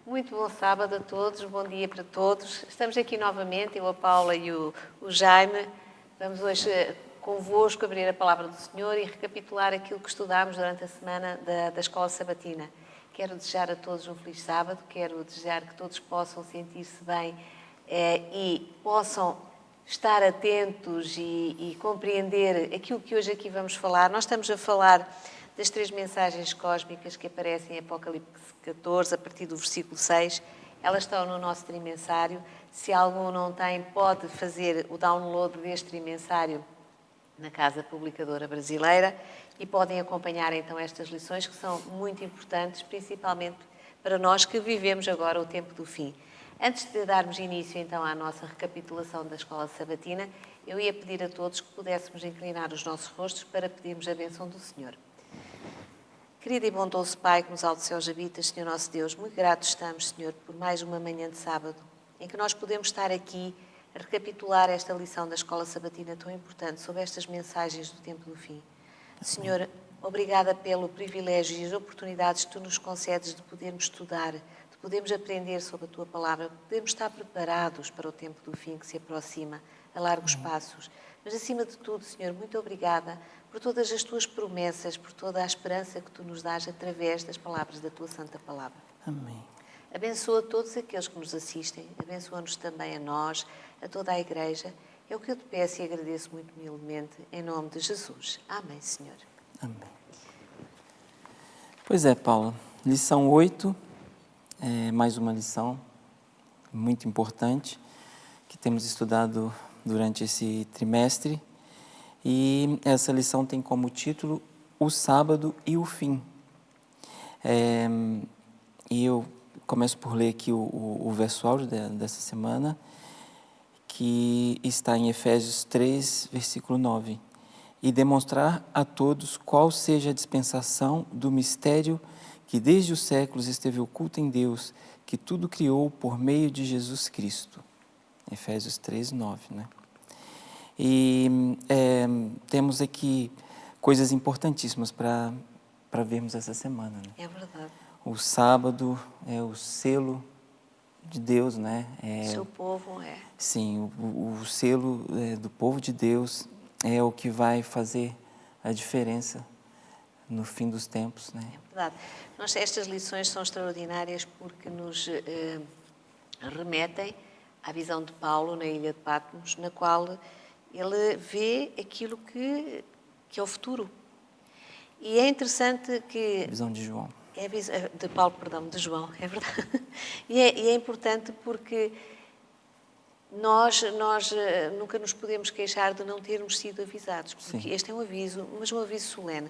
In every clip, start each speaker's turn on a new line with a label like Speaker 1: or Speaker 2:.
Speaker 1: Muito bom sábado a todos, bom dia para todos. Estamos aqui novamente, eu, a Paula e o Jaime. Vamos hoje convosco abrir a Palavra do Senhor e recapitular aquilo que estudámos durante a semana da Escola Sabatina. Quero desejar a todos um feliz sábado, quero desejar que todos possam sentir-se bem e possam estar atentos e compreender aquilo que hoje aqui vamos falar. Nós estamos a falar das 3 mensagens cósmicas que aparecem em Apocalipse 14, a partir do versículo 6. Elas estão no nosso trimensário. Se algum não tem, pode fazer o download deste trimensário na Casa Publicadora Brasileira e podem acompanhar então estas lições que são muito importantes, principalmente para nós que vivemos agora o tempo do fim. Antes de darmos início então à nossa recapitulação da Escola Sabatina, eu ia pedir a todos que pudéssemos inclinar os nossos rostos para pedirmos a bênção do Senhor. Querido e bondoso Pai, que nos altos céus habitas, Senhor nosso Deus, muito gratos estamos, Senhor, por mais uma manhã de sábado, em que nós podemos estar aqui a recapitular esta lição da Escola Sabatina tão importante sobre estas mensagens do tempo do fim. Senhor, obrigada pelo privilégio e as oportunidades que Tu nos concedes de podermos estudar, de podermos aprender sobre a Tua Palavra, de podermos estar preparados para o tempo do fim que se aproxima a largos passos. Mas, acima de tudo, Senhor, muito obrigada por todas as Tuas promessas, por toda a esperança que Tu nos dás através das palavras da Tua Santa Palavra.
Speaker 2: Amém.
Speaker 1: Abençoa todos aqueles que nos assistem, abençoa-nos também a nós, a toda a Igreja. É o que eu te peço e agradeço muito humildemente, em nome de Jesus. Amém, Senhor.
Speaker 2: Amém. Pois é, Paula, lição 8, mais uma lição muito importante que temos estudado durante esse trimestre. E essa lição tem como título O Sábado e o Fim. E eu começo por ler aqui o verso áudio dessa semana, que está em Efésios 3, versículo 9. E demonstrar a todos qual seja a dispensação do mistério que desde os séculos esteve oculto em Deus, que tudo criou por meio de Jesus Cristo. Efésios 3, 9, né? E temos aqui coisas importantíssimas para vermos essa semana, né?
Speaker 1: É verdade.
Speaker 2: O sábado é o selo de Deus, né?
Speaker 1: Seu povo é.
Speaker 2: Sim, o selo do povo de Deus é o que vai fazer a diferença no fim dos tempos, né?
Speaker 1: É verdade. Estas lições são extraordinárias porque nos remetem à visão de Paulo na ilha de Patmos, na qual ele vê aquilo que é o futuro. E é interessante que...
Speaker 2: Visão de João.
Speaker 1: De Paulo, perdão, de João, é verdade. E é importante porque nós nunca nos podemos queixar de não termos sido avisados, porque Sim. Este é um aviso, mas um aviso solene.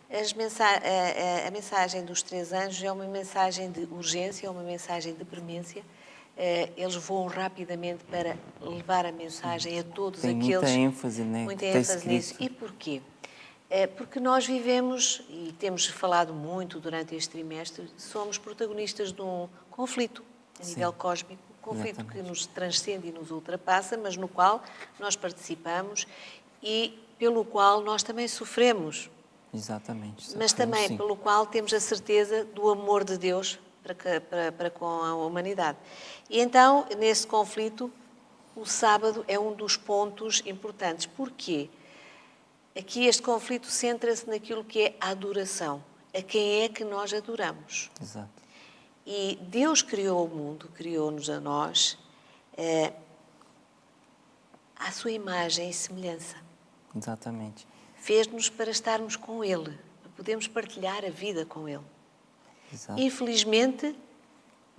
Speaker 1: A mensagem dos 3 anjos é uma mensagem de urgência, é uma mensagem de premência. Eles voam rapidamente para levar a mensagem a todos
Speaker 2: Tem
Speaker 1: aqueles...
Speaker 2: muita ênfase, né?
Speaker 1: Muita ênfase nisso. E porquê? Porque nós vivemos, e temos falado muito durante este trimestre, somos protagonistas de um conflito a nível cósmico, um conflito que nos transcende e nos ultrapassa, mas no qual nós participamos e pelo qual nós também sofremos.
Speaker 2: Exatamente.
Speaker 1: Mas também pelo qual temos a certeza do amor de Deus para com a humanidade. E então, nesse conflito, o sábado é um dos pontos importantes. Porquê? Aqui este conflito centra-se naquilo que é a adoração. A quem é que nós adoramos.
Speaker 2: Exato.
Speaker 1: E Deus criou o mundo, criou-nos a nós, à sua imagem e semelhança.
Speaker 2: Exatamente.
Speaker 1: Fez-nos para estarmos com Ele, para podermos partilhar a vida com Ele.
Speaker 2: Exato.
Speaker 1: Infelizmente,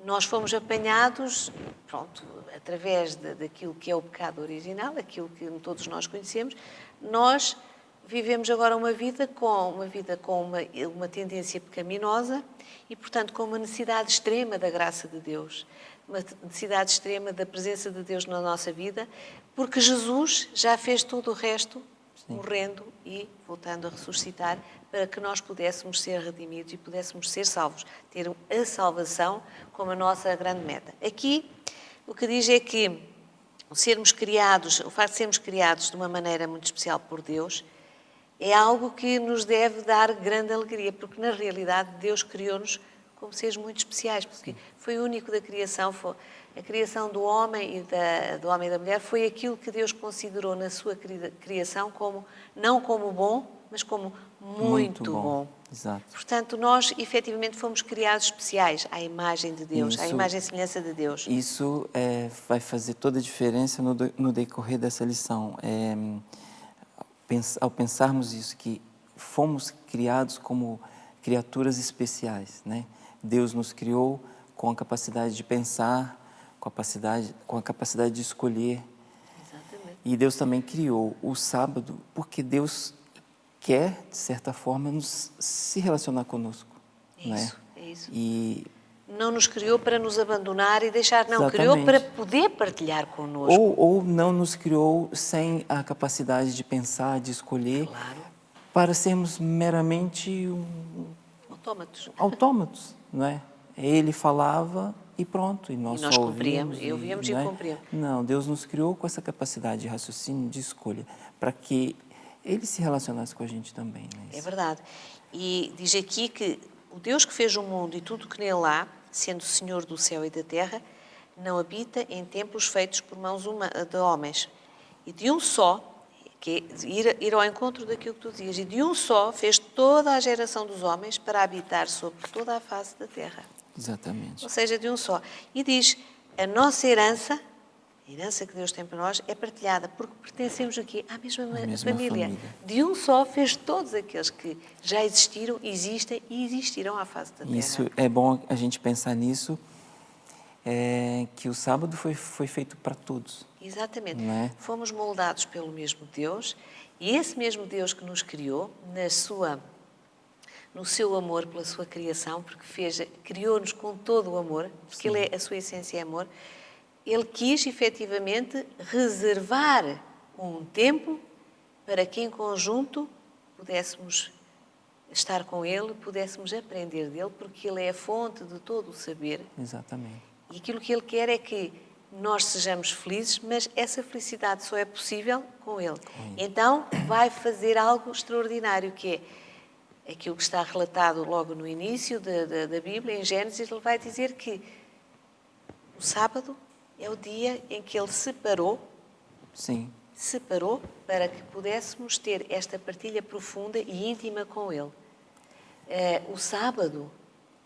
Speaker 1: nós fomos apanhados, através daquilo que é o pecado original, aquilo que todos nós conhecemos, nós vivemos agora uma vida com uma tendência pecaminosa e, portanto, com uma necessidade extrema da graça de Deus, uma necessidade extrema da presença de Deus na nossa vida, porque Jesus já fez todo o resto, morrendo e voltando a ressuscitar, para que nós pudéssemos ser redimidos e pudéssemos ser salvos, ter a salvação como a nossa grande meta. Aqui, o que diz é que sermos criados, o facto de sermos criados de uma maneira muito especial por Deus, é algo que nos deve dar grande alegria, porque na realidade Deus criou-nos como seres muito especiais, porque foi o único da criação, foi a criação do homem do homem e da mulher foi aquilo que Deus considerou na sua criação como, não como bom, mas como muito bom.
Speaker 2: Exato.
Speaker 1: Portanto, nós efetivamente fomos criados especiais à imagem de Deus, à imagem e semelhança de Deus.
Speaker 2: Isso vai fazer toda a diferença no decorrer dessa lição. Ao pensarmos isso, que fomos criados como criaturas especiais, né? Deus nos criou com a capacidade de pensar, com a capacidade de escolher.
Speaker 1: Exatamente.
Speaker 2: E Deus também criou o sábado porque Deus quer, de certa forma, se relacionar conosco.
Speaker 1: É isso.
Speaker 2: E
Speaker 1: não nos criou para nos abandonar e deixar, não,
Speaker 2: exatamente.
Speaker 1: Criou para poder partilhar connosco.
Speaker 2: Ou não nos criou sem a capacidade de pensar, de escolher,
Speaker 1: claro,
Speaker 2: para sermos meramente autômatos, não é? Ele falava e pronto, e nós só
Speaker 1: cumpríamos, ouvíamos e cumpríamos.
Speaker 2: Não, Deus nos criou com essa capacidade de raciocínio, de escolha, para que Ele se relacionasse com a gente também. Né?
Speaker 1: É verdade. E diz aqui que o Deus que fez o mundo e tudo que nele há, sendo Senhor do céu e da terra, não habita em templos feitos por mãos de homens. E de um só, que é ir ao encontro daquilo que tu dizias, e de um só fez toda a geração dos homens para habitar sobre toda a face da terra.
Speaker 2: Exatamente.
Speaker 1: Ou seja, de um só. E diz, a nossa herança, a herança que Deus tem para nós, é partilhada, porque pertencemos aqui à mesma família. De um só fez todos aqueles que já existiram, existem e existirão à face da terra.
Speaker 2: Isso é bom a gente pensar nisso, que o sábado foi feito para todos.
Speaker 1: Exatamente.
Speaker 2: É?
Speaker 1: Fomos moldados pelo mesmo Deus e esse mesmo Deus que nos criou, no seu amor pela sua criação, porque criou-nos com todo o amor, porque Ele a sua essência é amor, Ele quis efetivamente reservar um tempo para que em conjunto pudéssemos estar com Ele, pudéssemos aprender dEle, porque Ele é a fonte de todo o saber.
Speaker 2: Exatamente.
Speaker 1: E aquilo que Ele quer é que nós sejamos felizes, mas essa felicidade só é possível com Ele. Então, vai fazer algo extraordinário, que é aquilo que está relatado logo no início da Bíblia, em Gênesis. Ele vai dizer que o sábado é o dia em que Ele separou para que pudéssemos ter esta partilha profunda e íntima com Ele. O sábado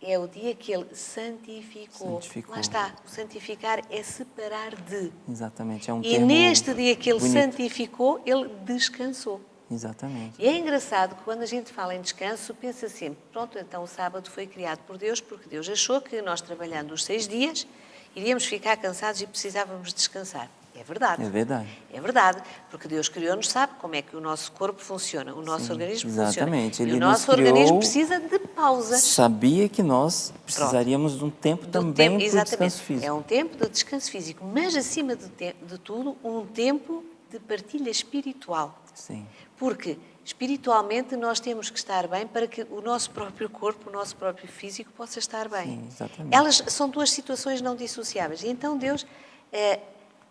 Speaker 1: é o dia que Ele santificou. Lá está, o santificar é separar de.
Speaker 2: Exatamente, é um
Speaker 1: termo. E neste dia que Ele santificou, Ele descansou.
Speaker 2: Exatamente.
Speaker 1: E é engraçado que quando a gente fala em descanso, pensa sempre, pronto, então o sábado foi criado por Deus, porque Deus achou que nós trabalhando os 6 dias, iríamos ficar cansados e precisávamos descansar. É verdade.
Speaker 2: É verdade.
Speaker 1: É verdade, porque Deus criou-nos, sabe como é que o nosso corpo funciona, o nosso organismo
Speaker 2: exatamente.
Speaker 1: funciona.
Speaker 2: Ele
Speaker 1: e o nosso organismo precisa de pausas.
Speaker 2: Sabia que nós precisaríamos de um tempo também para o descanso físico.
Speaker 1: É um tempo de descanso físico, mas acima de tudo, um tempo de partilha espiritual.
Speaker 2: Sim.
Speaker 1: Porque espiritualmente nós temos que estar bem para que o nosso próprio corpo, o nosso próprio físico possa estar bem.
Speaker 2: Sim, exatamente.
Speaker 1: Elas são duas situações não dissociáveis. E então Deus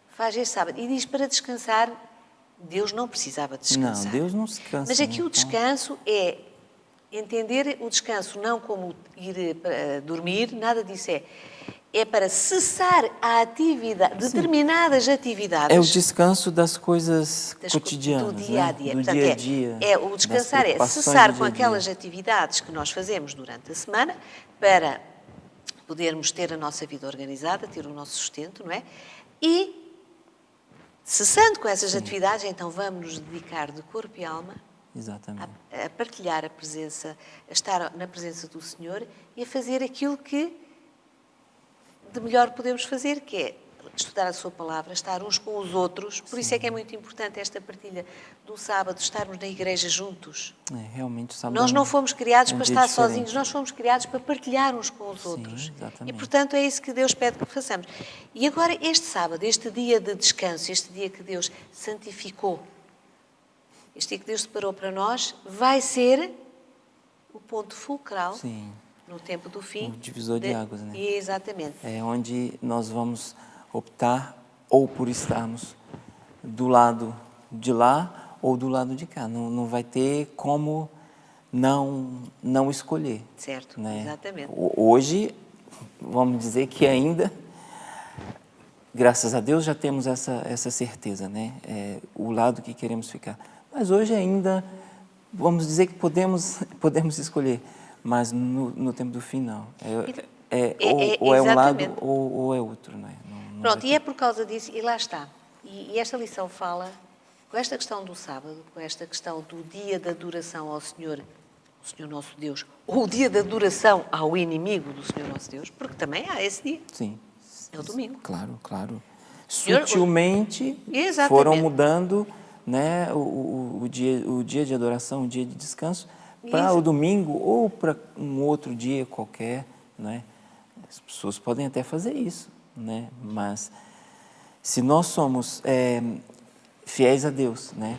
Speaker 1: faz este sábado. E diz para descansar, Deus não precisava descansar.
Speaker 2: Não, Deus não se cansa.
Speaker 1: Mas aqui o descanso é entender o descanso não como ir para dormir, nada disso é para cessar a atividade, determinadas atividades.
Speaker 2: É o descanso das coisas cotidianas,
Speaker 1: do dia a dia.
Speaker 2: Do
Speaker 1: Portanto,
Speaker 2: dia a dia.
Speaker 1: O descansar é cessar com aquelas atividades que nós fazemos durante a semana para podermos ter a nossa vida organizada, ter o nosso sustento, não é? E, cessando com essas atividades, então vamos nos dedicar de corpo e alma a partilhar a presença, a estar na presença do Senhor e a fazer aquilo que de melhor podemos fazer, que é estudar a sua palavra, estar uns com os outros. Por isso é que é muito importante esta partilha do sábado, estarmos na igreja juntos.
Speaker 2: Realmente o sábado
Speaker 1: nós não fomos criados para estar sozinhos, nós fomos criados para partilhar uns com os outros.
Speaker 2: Exatamente.
Speaker 1: E, portanto, é isso que Deus pede que façamos. E agora, este sábado, este dia de descanso, este dia que Deus santificou, este dia que Deus separou para nós, vai ser o ponto fulcral. No tempo do fim.
Speaker 2: O divisor de águas, né?
Speaker 1: Exatamente.
Speaker 2: É onde nós vamos optar ou por estarmos do lado de lá ou do lado de cá. Não vai ter como não escolher.
Speaker 1: Certo,
Speaker 2: Né?
Speaker 1: exatamente.
Speaker 2: Hoje, vamos dizer que ainda, graças a Deus, já temos essa certeza, né? O lado que queremos ficar. Mas hoje ainda, vamos dizer que podemos escolher, mas no tempo do fim, não. Ou é um lado
Speaker 1: Exatamente.
Speaker 2: ou é outro, né?
Speaker 1: Pronto, e é por causa disso, e lá está. E esta lição fala, com esta questão do sábado, com esta questão do dia da adoração ao Senhor, o Senhor nosso Deus, ou o dia da adoração ao inimigo do Senhor nosso Deus, porque também há esse dia.
Speaker 2: Sim.
Speaker 1: É o domingo.
Speaker 2: Claro.
Speaker 1: Senhor,
Speaker 2: Sutilmente
Speaker 1: exatamente.
Speaker 2: foram mudando, né, o dia de adoração, o dia de descanso, para o domingo ou para um outro dia qualquer, né? As pessoas podem até fazer isso, né? Mas se nós somos fiéis a Deus, né,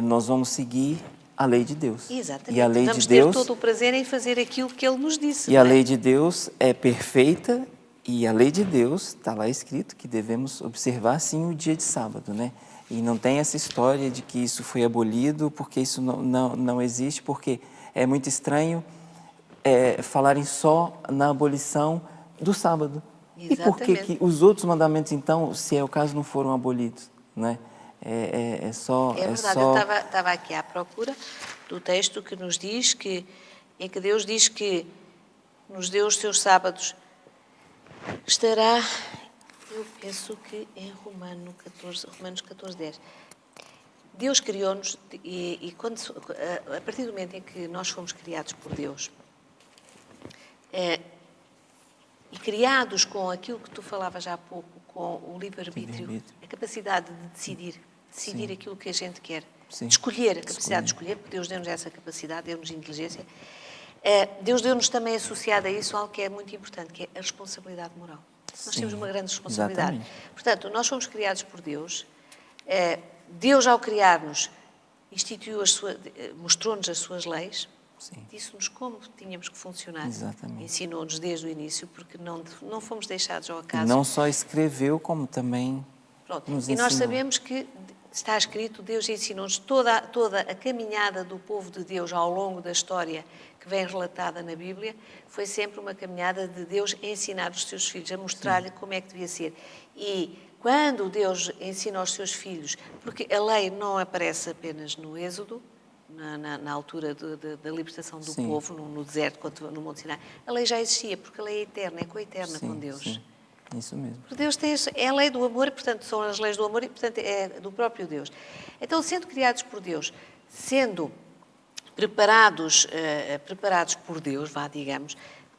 Speaker 2: nós vamos seguir a lei de Deus.
Speaker 1: Exatamente.
Speaker 2: E a lei
Speaker 1: Vamos
Speaker 2: de
Speaker 1: ter
Speaker 2: Deus,
Speaker 1: todo o prazer em fazer aquilo que Ele nos disse.
Speaker 2: e
Speaker 1: não
Speaker 2: a
Speaker 1: é?
Speaker 2: lei de Deus é perfeita, e a lei de Deus, está lá escrito que devemos observar sim o dia de sábado, né? E não tem essa história de que isso foi abolido, porque isso não existe, porque é muito estranho falarem só na abolição do sábado. E por que
Speaker 1: Exatamente.
Speaker 2: os outros mandamentos, então, se é o caso, não foram abolidos, né? É
Speaker 1: verdade, eu estava aqui à procura do texto que nos diz que, em que Deus diz que nos deu os seus sábados, estará, eu penso que em Romanos 14, 10. Deus criou-nos e a partir do momento em que nós fomos criados por Deus, e criados com aquilo que tu falavas há pouco, com o livre-arbítrio, a capacidade de decidir
Speaker 2: Sim.
Speaker 1: aquilo que a gente quer,
Speaker 2: Sim.
Speaker 1: escolher, a capacidade de escolher, porque Deus deu-nos essa capacidade, deu-nos inteligência. Deus deu-nos também associado a isso algo que é muito importante, que é a responsabilidade moral. Nós temos uma grande responsabilidade.
Speaker 2: Exatamente.
Speaker 1: Portanto, nós fomos criados por Deus. Deus, ao criar-nos, mostrou-nos as suas leis, disse-nos como tínhamos que funcionar.
Speaker 2: Exatamente.
Speaker 1: Ensinou-nos desde o início, porque não fomos deixados ao
Speaker 2: E
Speaker 1: acaso.
Speaker 2: não só escreveu, como também nos ensinou.
Speaker 1: E nós sabemos que está escrito, Deus ensinou-nos toda a caminhada do povo de Deus ao longo da história que vem relatada na Bíblia, foi sempre uma caminhada de Deus a ensinar os seus filhos, a mostrar-lhe como é que devia ser. E quando Deus ensina aos seus filhos, porque a lei não aparece apenas no Êxodo, na altura da libertação do povo, no deserto, no Monte Sinai, a lei já existia, porque a lei é eterna, é coeterna com Deus.
Speaker 2: Sim. Isso mesmo.
Speaker 1: Porque Deus é a lei do amor, portanto, são as leis do amor e, portanto, é do próprio Deus. Então, sendo criados por Deus, sendo preparados por Deus, digamos,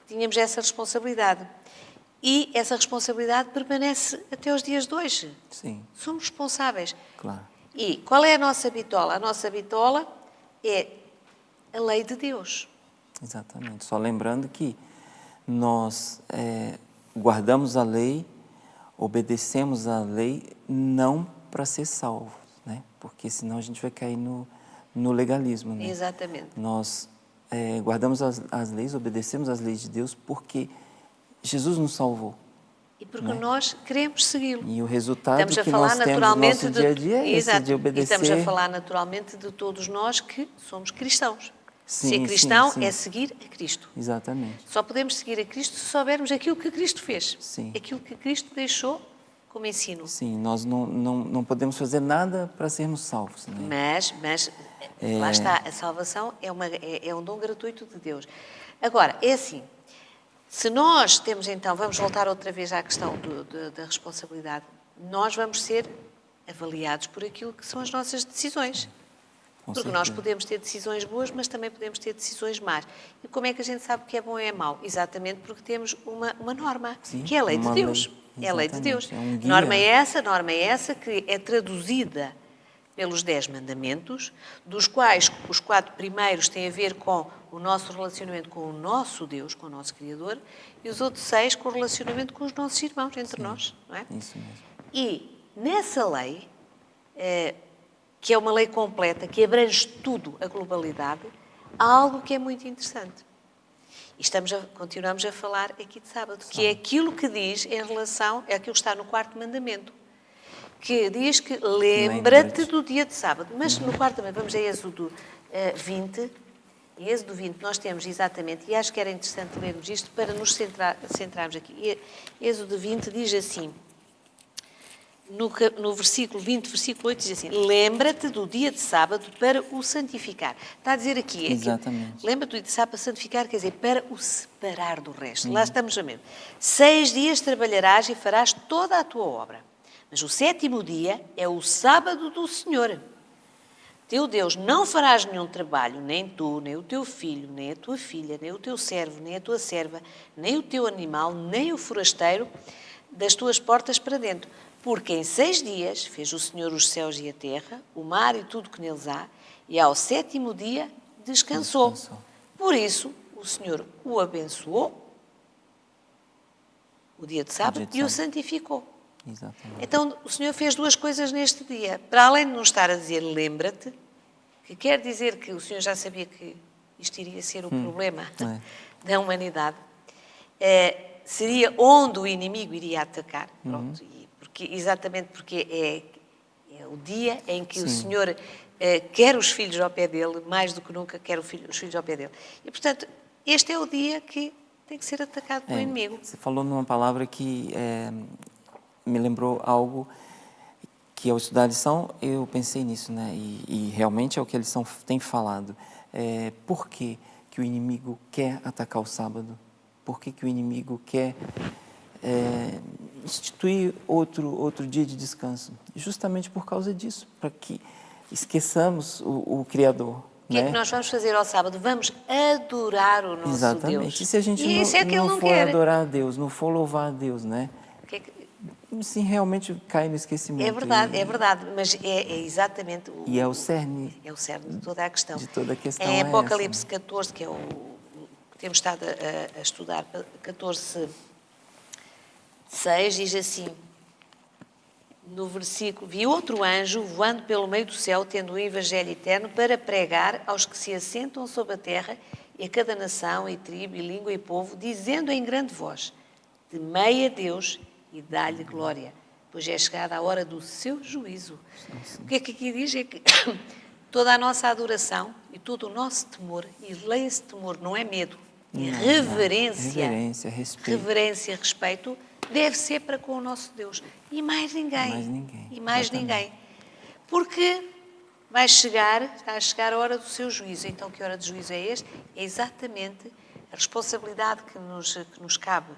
Speaker 1: tínhamos essa responsabilidade. E essa responsabilidade permanece até os dias de hoje.
Speaker 2: Sim.
Speaker 1: Somos responsáveis.
Speaker 2: Claro.
Speaker 1: E qual é a nossa bitola? A nossa bitola é a lei de Deus.
Speaker 2: Exatamente. Só lembrando que nós guardamos a lei, obedecemos a lei, não para ser salvos, né? Porque senão a gente vai cair no legalismo, né?
Speaker 1: Exatamente.
Speaker 2: Nós guardamos as leis, obedecemos as leis de Deus porque Jesus nos salvou.
Speaker 1: E porque nós queremos segui-lo.
Speaker 2: E o resultado que
Speaker 1: falar
Speaker 2: nós temos no nosso dia a dia é esse, de obedecer.
Speaker 1: E estamos a falar naturalmente de todos nós que somos cristãos.
Speaker 2: Sim,
Speaker 1: Ser cristão
Speaker 2: sim.
Speaker 1: é seguir a Cristo.
Speaker 2: Exatamente.
Speaker 1: Só podemos seguir a Cristo se soubermos aquilo que Cristo fez.
Speaker 2: Sim.
Speaker 1: Aquilo que Cristo deixou como ensino.
Speaker 2: Sim, nós não podemos fazer nada para sermos salvos, né?
Speaker 1: Mas lá está, a salvação é um dom gratuito de Deus. Agora, é assim, se nós temos então, vamos voltar outra vez à questão da responsabilidade, nós vamos ser avaliados por aquilo que são as nossas decisões. Porque nós podemos ter decisões boas, mas também podemos ter decisões más. E como é que a gente sabe o que é bom ou é mau? Exatamente porque temos uma norma, que é a lei de Deus. É a lei de Deus. Norma é essa que é traduzida pelos 10 mandamentos, dos quais os 4 primeiros têm a ver com o nosso relacionamento com o nosso Deus, com o nosso Criador, e os outros 6 com o relacionamento com os nossos irmãos, entre nós. Não é?
Speaker 2: Isso mesmo.
Speaker 1: E nessa lei, que é uma lei completa, que abrange tudo, a globalidade, há algo que é muito interessante. E continuamos a falar aqui de sábado, que é aquilo que diz em relação, é aquilo que está no 4º mandamento. que diz que lembra-te do dia de sábado. Mas no quarto também, vamos a Êxodo 20. Em Êxodo 20 nós temos exatamente, e acho que era interessante lermos isto para nos centrarmos aqui. Êxodo 20 diz assim, no versículo 20, versículo 8, diz assim, lembra-te do dia de sábado para o santificar. Está a dizer aqui,
Speaker 2: Exatamente.
Speaker 1: lembra-te do dia de sábado para santificar, quer dizer, para o separar do resto. Lá estamos a mesmo. 6 dias trabalharás e farás toda a tua obra. Mas o 7º dia é o sábado do Senhor. Teu Deus, não farás nenhum trabalho, nem tu, nem o teu filho, nem a tua filha, nem o teu servo, nem a tua serva, nem o teu animal, nem o forasteiro das tuas portas para dentro. Porque em 6 dias fez o Senhor os céus e a terra, o mar e tudo que neles há, e ao 7º dia descansou. Por isso, o Senhor o abençoou, o dia de sábado, e o santificou.
Speaker 2: Exatamente.
Speaker 1: Então, o Senhor fez 2 coisas neste dia. Para além de não estar a dizer lembra-te, que quer dizer que o Senhor já sabia que isto iria ser o problema da humanidade, seria onde o inimigo iria atacar. Pronto, exatamente porque é o dia em que o Senhor quer os filhos ao pé dele, mais do que nunca quer os filhos ao pé dele. E, portanto, este é o dia que tem que ser atacado pelo inimigo.
Speaker 2: Você falou numa palavra que me lembrou algo que ao estudar a lição eu pensei nisso, né? E realmente é o que a lição tem falado. Por que o inimigo quer atacar o sábado? Por que o inimigo quer instituir outro dia de descanso? Justamente por causa disso, para que esqueçamos o Criador.
Speaker 1: O que é que nós vamos fazer ao sábado? Vamos adorar o nosso
Speaker 2: Exatamente.
Speaker 1: Deus.
Speaker 2: E se a gente não for adorar a Deus, não for louvar a Deus, né? Sim, realmente cai no esquecimento.
Speaker 1: É verdade, mas é exatamente
Speaker 2: e é o cerne.
Speaker 1: É o cerne de toda a questão.
Speaker 2: De toda a questão.
Speaker 1: Em Apocalipse 14, que é o que temos estado a estudar, 14, 6, diz assim, no versículo, vi outro anjo voando pelo meio do céu, tendo o evangelho eterno para pregar aos que se assentam sobre a terra e a cada nação e tribo e língua e povo, dizendo em grande voz, temei a Deus e dá-lhe glória, pois é chegada a hora do seu juízo. O que é que aqui diz? É que toda a nossa adoração e todo o nosso temor, e leia-se temor, não é medo, é reverência, respeito, deve ser para com o nosso Deus. E mais ninguém. E mais ninguém. Porque está a chegar a hora do seu juízo. Então, que hora de juízo é este? É exatamente a responsabilidade que nos cabe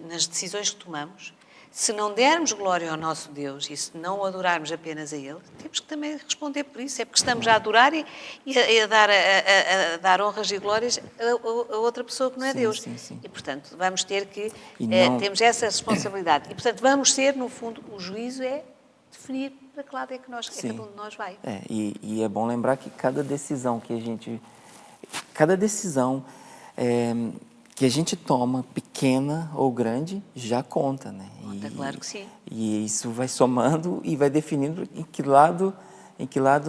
Speaker 1: nas decisões que tomamos. Se não dermos glória ao nosso Deus e se não o adorarmos apenas a Ele, temos que também responder por isso. É porque estamos a adorar e a dar honras e glórias a outra pessoa que não é Deus.
Speaker 2: Sim.
Speaker 1: E, portanto, vamos ter que... temos essa responsabilidade. E, portanto, vamos ser, no fundo, o juízo é definir para que lado é que cada um de nós vai.
Speaker 2: E é bom lembrar que cada decisão que a gente toma, pequena ou grande, já conta, né?
Speaker 1: Claro que sim.
Speaker 2: E isso vai somando e vai definindo em que lado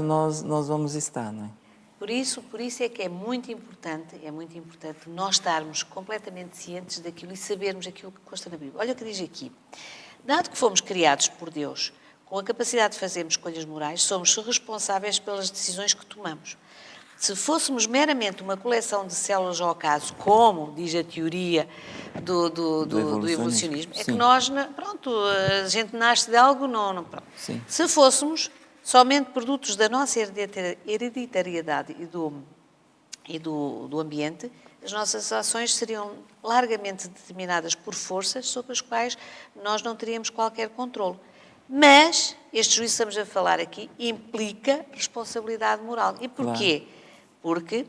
Speaker 2: nós vamos estar, né?
Speaker 1: Por isso é que é muito importante nós estarmos completamente cientes daquilo e sabermos aquilo que consta na Bíblia. Olha o que diz aqui. Dado que fomos criados por Deus, com a capacidade de fazermos escolhas morais, somos responsáveis pelas decisões que tomamos. Se fôssemos meramente uma coleção de células ao acaso, como diz a teoria do evolucionismo, é que nós, pronto, a gente nasce de algo, pronto. Se fôssemos somente produtos da nossa hereditariedade e do ambiente, as nossas ações seriam largamente determinadas por forças sobre as quais nós não teríamos qualquer controle. Mas este juízo que estamos a falar aqui implica responsabilidade moral. E porquê? Claro. Porque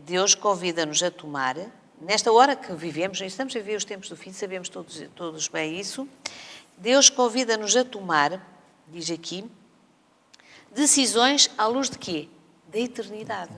Speaker 1: Deus convida-nos a tomar, nesta hora que vivemos, estamos a viver os tempos do fim, sabemos todos bem isso, Deus convida-nos a tomar, diz aqui, decisões à luz de quê? Da eternidade.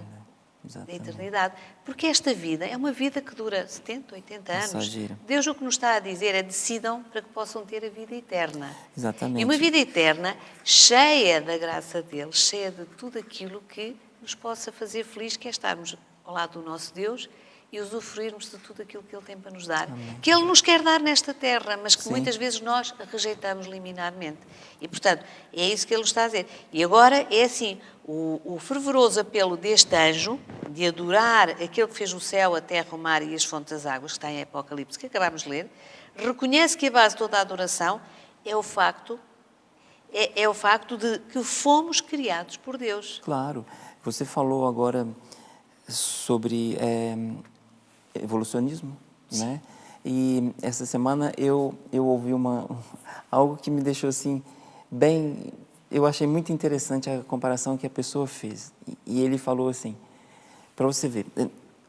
Speaker 1: Da eternidade. Porque esta vida é uma vida que dura 70, 80 anos. Deus o que nos está a dizer é decidam para que possam ter a vida eterna.
Speaker 2: Exatamente.
Speaker 1: E uma vida eterna cheia da graça dele, cheia de tudo aquilo que nos possa fazer feliz, que é estarmos ao lado do nosso Deus e usufruirmos de tudo aquilo que Ele tem para nos dar. Que Ele nos quer dar nesta terra, mas que muitas vezes nós rejeitamos liminarmente. E, portanto, é isso que Ele nos está a dizer. E agora é assim, o fervoroso apelo deste anjo, de adorar aquele que fez o céu, a terra, o mar e as fontes das águas, que está em Apocalipse, que acabámos de ler, reconhece que a base de toda a adoração é o facto de que fomos criados por Deus.
Speaker 2: Claro. Você falou agora sobre evolucionismo, né? E essa semana eu ouvi algo que me deixou assim bem... Eu achei muito interessante a comparação que a pessoa fez. E ele falou assim, para você ver,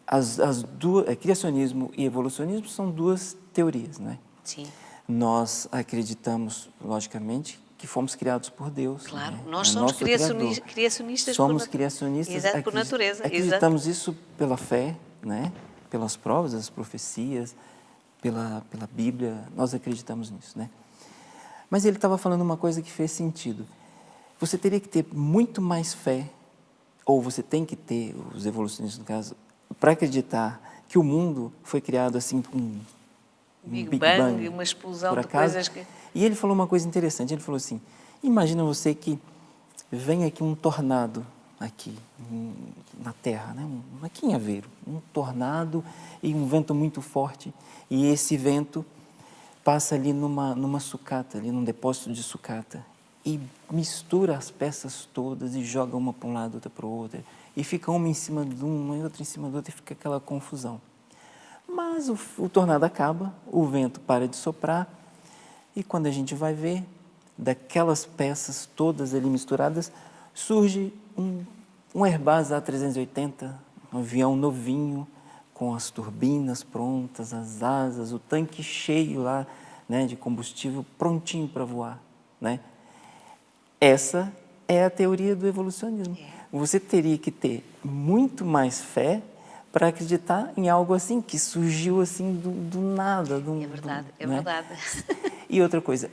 Speaker 2: as duas, criacionismo e evolucionismo são duas teorias, né?
Speaker 1: Sim.
Speaker 2: Nós acreditamos, logicamente, que fomos criados por Deus.
Speaker 1: Claro,
Speaker 2: né?
Speaker 1: nós somos criacionistas
Speaker 2: somos criacionistas.
Speaker 1: Exato, por natureza.
Speaker 2: Acreditamos isso pela fé, né? Pelas provas, as profecias, pela Bíblia, nós acreditamos nisso, né? Mas ele estava falando uma coisa que fez sentido. Você teria que ter muito mais fé, ou você tem que ter, os evolucionistas no caso, para acreditar que o mundo foi criado assim com um
Speaker 1: Big Bang, uma explosão de coisas que...
Speaker 2: E ele falou uma coisa interessante, ele falou assim, imagina você que vem aqui um tornado aqui na Terra, né? Aqui em Aveiro, um tornado e um vento muito forte, e esse vento passa ali numa sucata, ali num depósito de sucata, e mistura as peças todas e joga uma para um lado, outra para o outro, e fica uma em cima de uma e outra em cima de outra, e fica aquela confusão. Mas o tornado acaba, o vento para de soprar, e quando a gente vai ver, daquelas peças todas ali misturadas, surge um Airbus A380, um avião novinho, com as turbinas prontas, as asas, o tanque cheio lá, né, de combustível, prontinho para voar, né? Essa é a teoria do evolucionismo. Você teria que ter muito mais fé para acreditar em algo assim, que surgiu assim do nada.
Speaker 1: É verdade, é verdade.
Speaker 2: E outra coisa,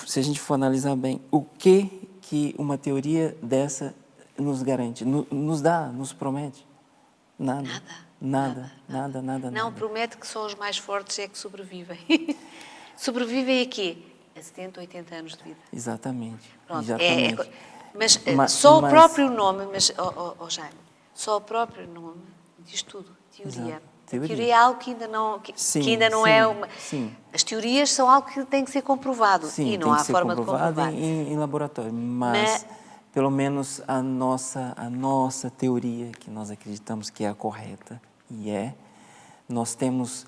Speaker 2: se a gente for analisar bem, o que uma teoria dessa nos garante, nos promete? Nada.
Speaker 1: Não, promete que só os mais fortes é que sobrevivem. Sobrevivem a quê? A 70, 80 anos de vida.
Speaker 2: Exatamente.
Speaker 1: Pronto,
Speaker 2: Exatamente.
Speaker 1: Mas só o próprio nome, Jaime, só o próprio nome diz tudo. Teoria.
Speaker 2: Exato.
Speaker 1: A teoria é algo que ainda não é uma...
Speaker 2: Sim.
Speaker 1: As teorias são algo que tem que ser comprovado.
Speaker 2: Sim,
Speaker 1: e não há forma de comprovar.
Speaker 2: em laboratório, mas pelo menos a nossa teoria, que nós acreditamos que é a correta, nós temos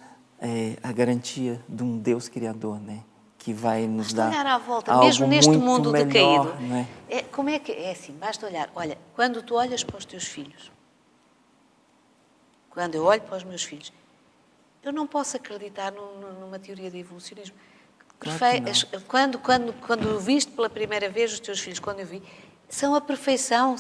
Speaker 2: a garantia de um Deus Criador, né? Que vai nos dar
Speaker 1: olhar à volta,
Speaker 2: algo
Speaker 1: mesmo neste
Speaker 2: muito
Speaker 1: mundo
Speaker 2: melhor,
Speaker 1: decaído.
Speaker 2: né?
Speaker 1: Como é que é assim? Basta olhar. Olha, quando tu olhas para os teus filhos, quando eu olho para os meus filhos, eu não posso acreditar numa teoria de evolucionismo.
Speaker 2: Claro
Speaker 1: Quando viste pela primeira vez os teus filhos, quando eu vi, são a perfeição,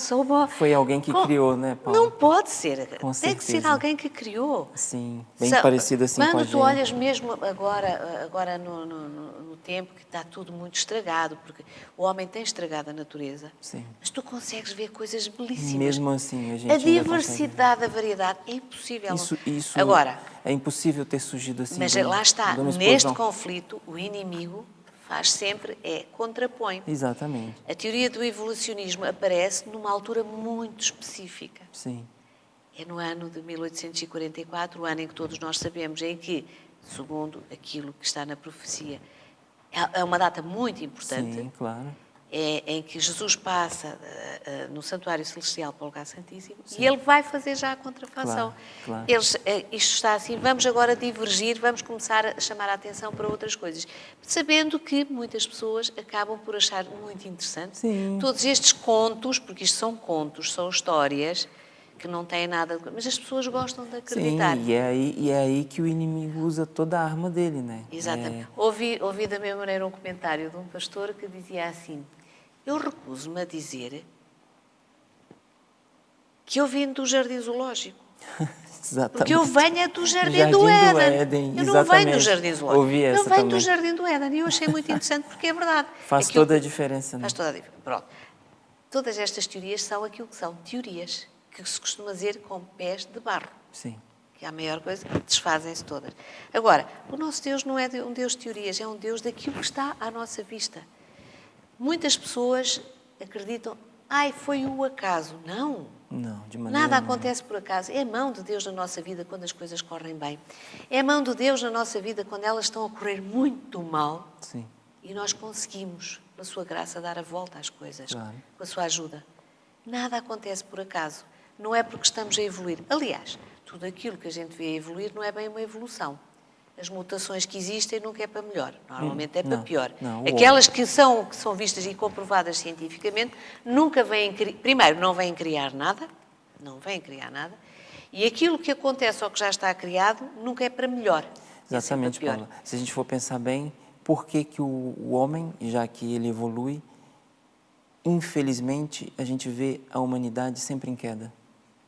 Speaker 2: Foi alguém que criou, né, Paulo?
Speaker 1: Não pode ser.
Speaker 2: Com
Speaker 1: Tem que ser
Speaker 2: certeza.
Speaker 1: alguém que criou.
Speaker 2: Sim, bem parecido assim com a gente.
Speaker 1: Quando tu olhas mesmo agora no tempo que está tudo muito estragado, porque o homem tem estragado a natureza,
Speaker 2: Sim.
Speaker 1: mas tu consegues ver coisas belíssimas.
Speaker 2: Mesmo assim, a gente
Speaker 1: a
Speaker 2: ainda
Speaker 1: diversidade, a variedade, é impossível.
Speaker 2: Isso
Speaker 1: agora,
Speaker 2: é impossível ter surgido assim.
Speaker 1: mas lá está, neste conflito, o inimigo faz sempre contrapõe.
Speaker 2: Exatamente.
Speaker 1: A teoria do evolucionismo aparece numa altura muito específica.
Speaker 2: Sim.
Speaker 1: É no ano de 1844, o ano em que todos nós sabemos, em que, segundo aquilo que está na profecia, é uma data muito importante.
Speaker 2: Sim, claro.
Speaker 1: Em que Jesus passa no Santuário Celestial para o Lugar Santíssimo. Sim. E ele vai fazer já a contrafação.
Speaker 2: Claro.
Speaker 1: Isto está assim, vamos agora divergir, vamos começar a chamar a atenção para outras coisas. Sabendo que muitas pessoas acabam por achar muito interessante todos estes contos, porque isto são contos, são histórias que não têm nada... Mas as pessoas gostam de acreditar.
Speaker 2: Sim, e é aí que o inimigo usa toda a arma dele, né?
Speaker 1: Exatamente. Ouvi da mesma maneira um comentário de um pastor que dizia assim: eu recuso-me a dizer que eu vim do Jardim Zoológico.
Speaker 2: Exatamente.
Speaker 1: Porque eu venho do Jardim do Éden. Eu não venho do Jardim Zoológico.
Speaker 2: Ouvi essa
Speaker 1: eu venho
Speaker 2: também.
Speaker 1: do Jardim do Éden. E eu achei muito interessante porque é verdade.
Speaker 2: Faz toda a diferença, né?
Speaker 1: Faz toda a diferença. Pronto. Todas estas teorias são aquilo que são teorias, que se costuma dizer com pés de barro.
Speaker 2: Sim.
Speaker 1: que é a maior coisa, desfazem-se todas. Agora, o nosso Deus não é um Deus de teorias, é um Deus daquilo que está à nossa vista. Muitas pessoas acreditam, foi o acaso. Não.
Speaker 2: Não, de maneira
Speaker 1: Nada
Speaker 2: nenhuma.
Speaker 1: acontece por acaso. É a mão de Deus na nossa vida quando as coisas correm bem. É a mão de Deus na nossa vida quando elas estão a correr muito mal.
Speaker 2: Sim,
Speaker 1: E nós conseguimos, pela sua graça, dar a volta às coisas,
Speaker 2: claro.
Speaker 1: com a sua ajuda. Nada acontece por acaso. Não é porque estamos a evoluir. Aliás, tudo aquilo que a gente vê a evoluir não é bem uma evolução. As mutações que existem nunca é para melhor, normalmente é para
Speaker 2: não,
Speaker 1: pior.
Speaker 2: não,
Speaker 1: Aquelas que são vistas e comprovadas cientificamente nunca vêm, primeiro, não vêm criar nada, e aquilo que acontece ou que já está criado nunca é para melhor.
Speaker 2: Exatamente,
Speaker 1: é pior.
Speaker 2: Paula. Se a gente for pensar bem, por que o homem, já que ele evolui, infelizmente, a gente vê a humanidade sempre em queda?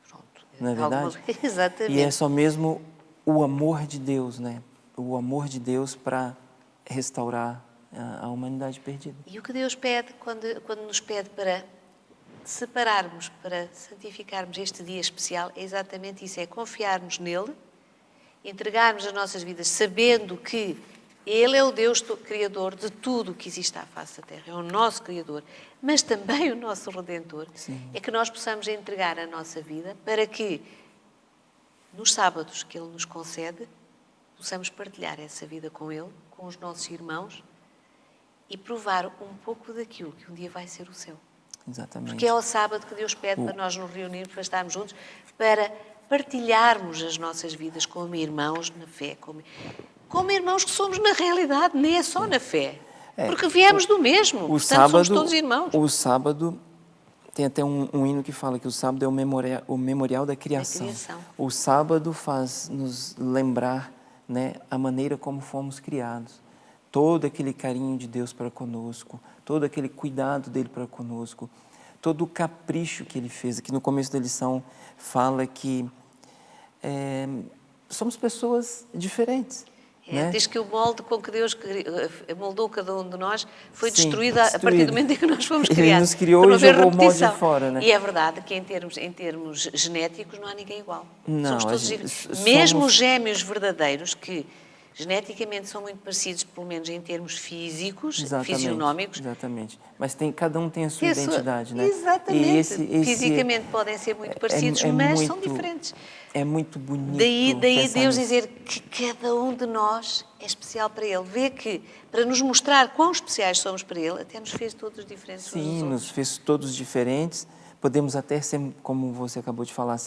Speaker 1: Pronto.
Speaker 2: Não é verdade?
Speaker 1: Exatamente.
Speaker 2: E é só mesmo o amor de Deus, né? O amor de Deus para restaurar a humanidade perdida.
Speaker 1: E o que Deus pede quando nos pede para separarmos, para santificarmos este dia especial, é exatamente isso, é confiarmos nele, entregarmos as nossas vidas sabendo que Ele é o Deus Criador de tudo o que existe à face da Terra, é o nosso Criador, mas também o nosso Redentor.
Speaker 2: Sim.
Speaker 1: É que nós possamos entregar a nossa vida para que, nos sábados que Ele nos concede, possamos partilhar essa vida com Ele, com os nossos irmãos e provar um pouco daquilo que um dia vai ser o céu.
Speaker 2: Exatamente.
Speaker 1: Porque é ao sábado que Deus pede para nós nos reunirmos, para estarmos juntos, para partilharmos as nossas vidas como irmãos na fé, como irmãos que somos na realidade, nem é só na fé. Porque viemos do mesmo, portanto somos todos irmãos.
Speaker 2: O sábado, tem até um hino que fala que o sábado é o memorial da criação. O sábado faz nos lembrar, né, a maneira como fomos criados. Todo aquele carinho de Deus para conosco, todo aquele cuidado dele para conosco, todo o capricho que ele fez. Aqui no começo da lição fala que somos pessoas diferentes. Né?
Speaker 1: Diz que o molde com que Deus moldou cada um de nós foi
Speaker 2: Sim,
Speaker 1: destruído a partir do momento em que nós fomos criados.
Speaker 2: Ele nos criou e jogou o molde fora, né?
Speaker 1: E é verdade que em termos genéticos não há ninguém igual.
Speaker 2: Não,
Speaker 1: somos todos mesmo os gêmeos verdadeiros, que geneticamente são muito parecidos, pelo menos em termos físicos, fisionómicos.
Speaker 2: Exatamente. Mas cada um tem a sua identidade, né?
Speaker 1: Exatamente. Fisicamente podem ser muito parecidos, mas são diferentes.
Speaker 2: É muito bonito.
Speaker 1: Daí Deus dizer que cada um de nós é especial para Ele. Vê que, para nos mostrar quão especiais somos para Ele, até nos fez todos diferentes uns dos outros.
Speaker 2: Sim, nos fez todos diferentes. Podemos até ser, como você acabou de falar,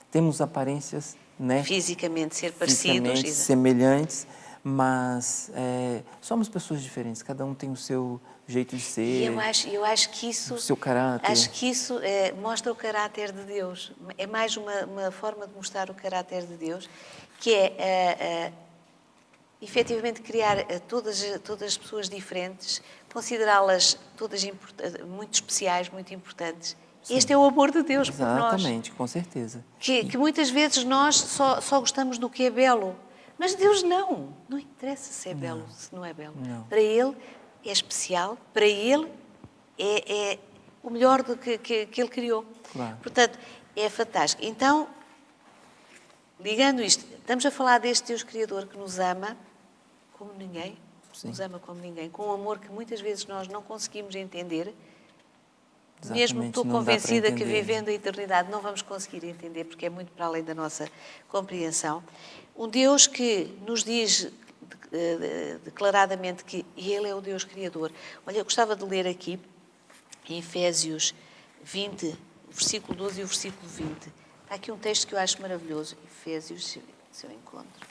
Speaker 2: temos aparências, né?
Speaker 1: Fisicamente ser parecidos.
Speaker 2: Semelhantes, mas somos pessoas diferentes. Cada um tem o seu jeito de ser.
Speaker 1: E eu acho que isso...
Speaker 2: O seu caráter.
Speaker 1: Acho que isso mostra o caráter de Deus. É mais uma forma de mostrar o caráter de Deus, que é efetivamente criar todas as pessoas diferentes, considerá-las todas muito especiais, muito importantes. Sim. Este é o amor de Deus por nós.
Speaker 2: Exatamente, com certeza.
Speaker 1: Que muitas vezes nós só gostamos do que é belo. Mas Deus não. Não interessa se é belo, se não é belo.
Speaker 2: Não.
Speaker 1: Para Ele é especial, para Ele é o melhor do que Ele criou.
Speaker 2: Claro.
Speaker 1: Portanto, é fantástico. Então, ligando isto, estamos a falar deste Deus Criador que nos ama como ninguém. Sim. Nos ama como ninguém, com um amor que muitas vezes nós não conseguimos entender. Exatamente, mesmo estou convencida que vivendo a eternidade não vamos conseguir entender, porque é muito para além da nossa compreensão. Um Deus que nos diz declaradamente que Ele é o Deus Criador. Olha, eu gostava de ler aqui, em Efésios 20, o versículo 12 e o versículo 20. Há aqui um texto que eu acho maravilhoso. Efésios, se eu encontro.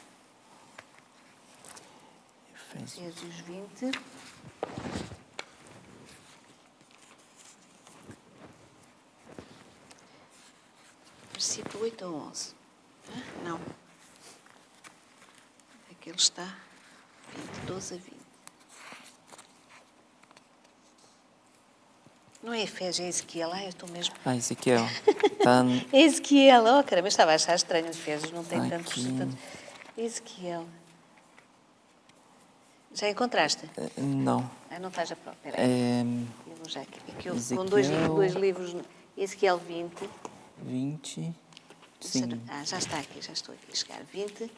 Speaker 1: Efésios 20... Versículo 8 a 11. Não. Aqui ele está. 20, 12 a 20. Não é Efésios, é Ezequiel. Eu estou mesmo...
Speaker 2: Ezequiel. Tá...
Speaker 1: É Ezequiel. Oh, caramba, eu estava a achar estranho. Efésios não tem tanto... Ezequiel. Já encontraste?
Speaker 2: Não.
Speaker 1: Não estás a prova. Espera aí. Eu vou já aqui. Eu, com dois livros. Ezequiel 20.
Speaker 2: 20. Sim.
Speaker 1: Já está aqui, já estou aqui a chegar. 20.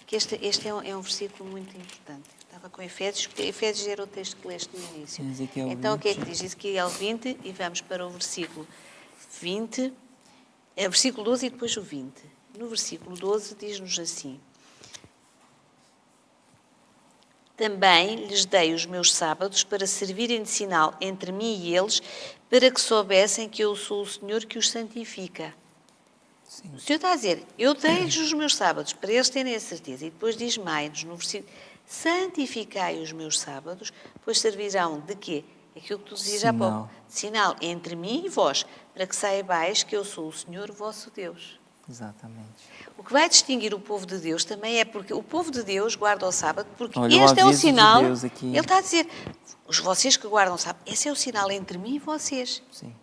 Speaker 1: Que este é um versículo muito importante. Estava com Efésios, porque Efésios era o texto que leste no início.
Speaker 2: Ezequiel
Speaker 1: Então, o que é que
Speaker 2: 20.
Speaker 1: diz? Ezequiel 20, e vamos para o versículo 20, versículo 12 e depois o 20. No versículo 12 diz-nos assim: Também lhes dei os meus sábados para servirem de sinal entre mim e eles, para que soubessem que eu sou o Senhor que os santifica.
Speaker 2: Sim.
Speaker 1: O Senhor está a dizer, eu dei-lhes os meus sábados para eles terem a certeza. E depois diz mais no versículo: santificai os meus sábados, pois servirão de quê? Aquilo que tu dizias há pouco.
Speaker 2: Sinal.
Speaker 1: De sinal entre mim e vós, para que saibais que eu sou o Senhor vosso Deus.
Speaker 2: Exatamente.
Speaker 1: O que vai distinguir o povo de Deus também é porque o povo de Deus guarda o sábado, porque
Speaker 2: Olha,
Speaker 1: este é o
Speaker 2: aviso de
Speaker 1: sinal.
Speaker 2: Deus aqui.
Speaker 1: Ele está a dizer, vocês que guardam o sábado, esse é o sinal entre mim e vocês.
Speaker 2: Sim,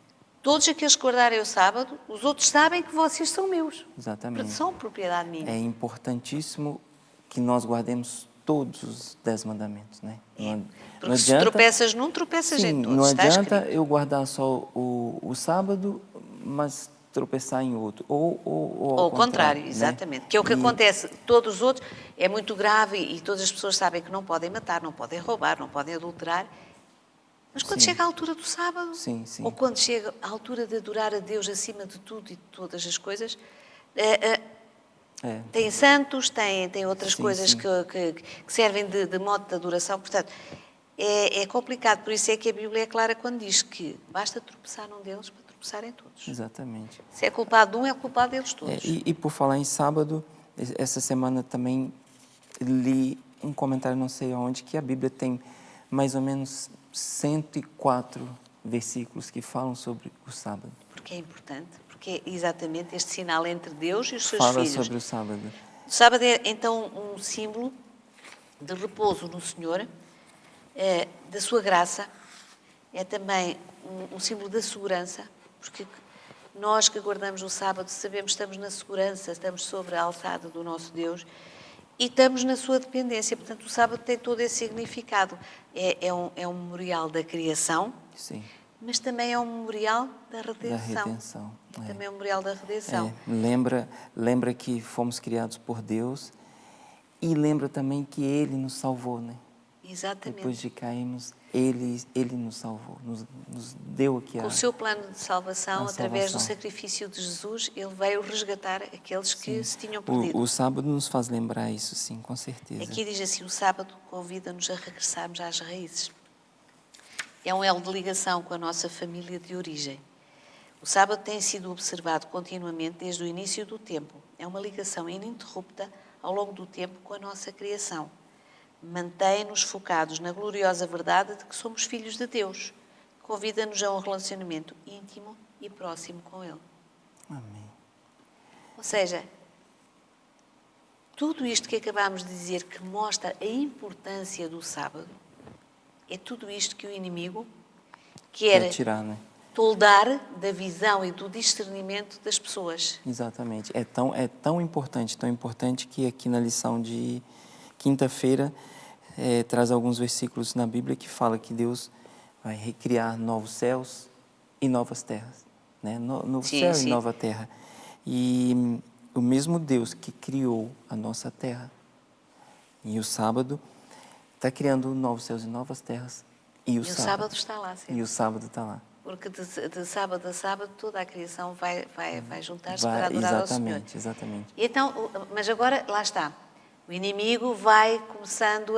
Speaker 1: Todos aqueles que guardarem o sábado, os outros sabem que vocês são meus.
Speaker 2: exatamente.
Speaker 1: São propriedade minha.
Speaker 2: É importantíssimo que nós guardemos todos os 10 mandamentos, né? Não
Speaker 1: Porque se
Speaker 2: adianta,
Speaker 1: tropeças num, tropeças
Speaker 2: sim,
Speaker 1: em todos.
Speaker 2: não
Speaker 1: Está
Speaker 2: adianta
Speaker 1: escrito.
Speaker 2: eu guardar só o sábado, mas tropeçar em outro. Ou
Speaker 1: Ou
Speaker 2: ao
Speaker 1: ao contrário,
Speaker 2: né?
Speaker 1: exatamente. Que é o que
Speaker 2: E,
Speaker 1: acontece. Todos os outros é muito grave e todas as pessoas sabem que não podem matar, não podem roubar, não podem adulterar. Mas quando
Speaker 2: Sim.
Speaker 1: chega a altura do sábado,
Speaker 2: Sim, sim.
Speaker 1: ou quando chega a altura de adorar a Deus acima de tudo e de todas as coisas, tem santos, tem outras
Speaker 2: Sim,
Speaker 1: coisas
Speaker 2: sim.
Speaker 1: que servem de modo de adoração. Portanto, é complicado. Por isso é que a Bíblia é clara quando diz que basta tropeçar num deles para tropeçar em todos.
Speaker 2: Exatamente.
Speaker 1: Se é culpado de um, é culpado deles todos.
Speaker 2: E por falar em sábado, essa semana também li um comentário, não sei onde, que a Bíblia tem mais ou menos 104 versículos que falam sobre o sábado.
Speaker 1: Porque é importante, porque é exatamente este sinal entre Deus e os seus
Speaker 2: Fala
Speaker 1: filhos.
Speaker 2: sobre o sábado.
Speaker 1: O sábado é então um símbolo de repouso no Senhor, da sua graça, é também um símbolo da segurança, porque nós que guardamos o sábado sabemos que estamos na segurança, estamos sobre a alçada do nosso Deus e estamos na sua dependência. Portanto, o sábado tem todo esse significado. É um memorial da criação,
Speaker 2: Sim,
Speaker 1: mas também é um memorial da
Speaker 2: da
Speaker 1: redenção.
Speaker 2: redenção.
Speaker 1: Também é um memorial da redenção.
Speaker 2: Lembra que fomos criados por Deus e lembra também que Ele nos salvou, né?
Speaker 1: Exatamente.
Speaker 2: Depois de cairmos, Ele nos salvou, nos deu aqui
Speaker 1: Com o seu plano de salvação,
Speaker 2: a
Speaker 1: através do
Speaker 2: salvação.
Speaker 1: sacrifício de Jesus, Ele veio resgatar aqueles que se tinham
Speaker 2: O
Speaker 1: perdido.
Speaker 2: sábado nos faz lembrar isso, sim, com certeza.
Speaker 1: Aqui diz assim, o sábado convida-nos a regressarmos às raízes. É um elo de ligação com a nossa família de origem. O sábado tem sido observado continuamente desde o início do tempo. É uma ligação ininterrupta ao longo do tempo com a nossa criação. Mantém-nos focados na gloriosa verdade de que somos filhos de Deus. Convida-nos a um relacionamento íntimo e próximo com Ele.
Speaker 2: Amém.
Speaker 1: Ou seja, tudo isto que acabámos de dizer que mostra a importância do sábado, é tudo isto que o inimigo quer
Speaker 2: tirar, né?
Speaker 1: toldar da visão e do discernimento das pessoas.
Speaker 2: Exatamente. É tão importante que aqui na lição de quinta-feira traz alguns versículos na Bíblia que fala que Deus vai recriar novos céus e novas terras, né? Novo
Speaker 1: Sim,
Speaker 2: céu
Speaker 1: sim.
Speaker 2: e nova terra. E o mesmo Deus que criou a nossa terra e o sábado está criando novos céus e novas terras e o sábado
Speaker 1: está lá sempre.
Speaker 2: E o sábado está lá.
Speaker 1: Porque de sábado a sábado toda a criação vai juntar-se para adorar ao Senhor.
Speaker 2: Exatamente.
Speaker 1: Então, mas agora, lá está. O inimigo vai começando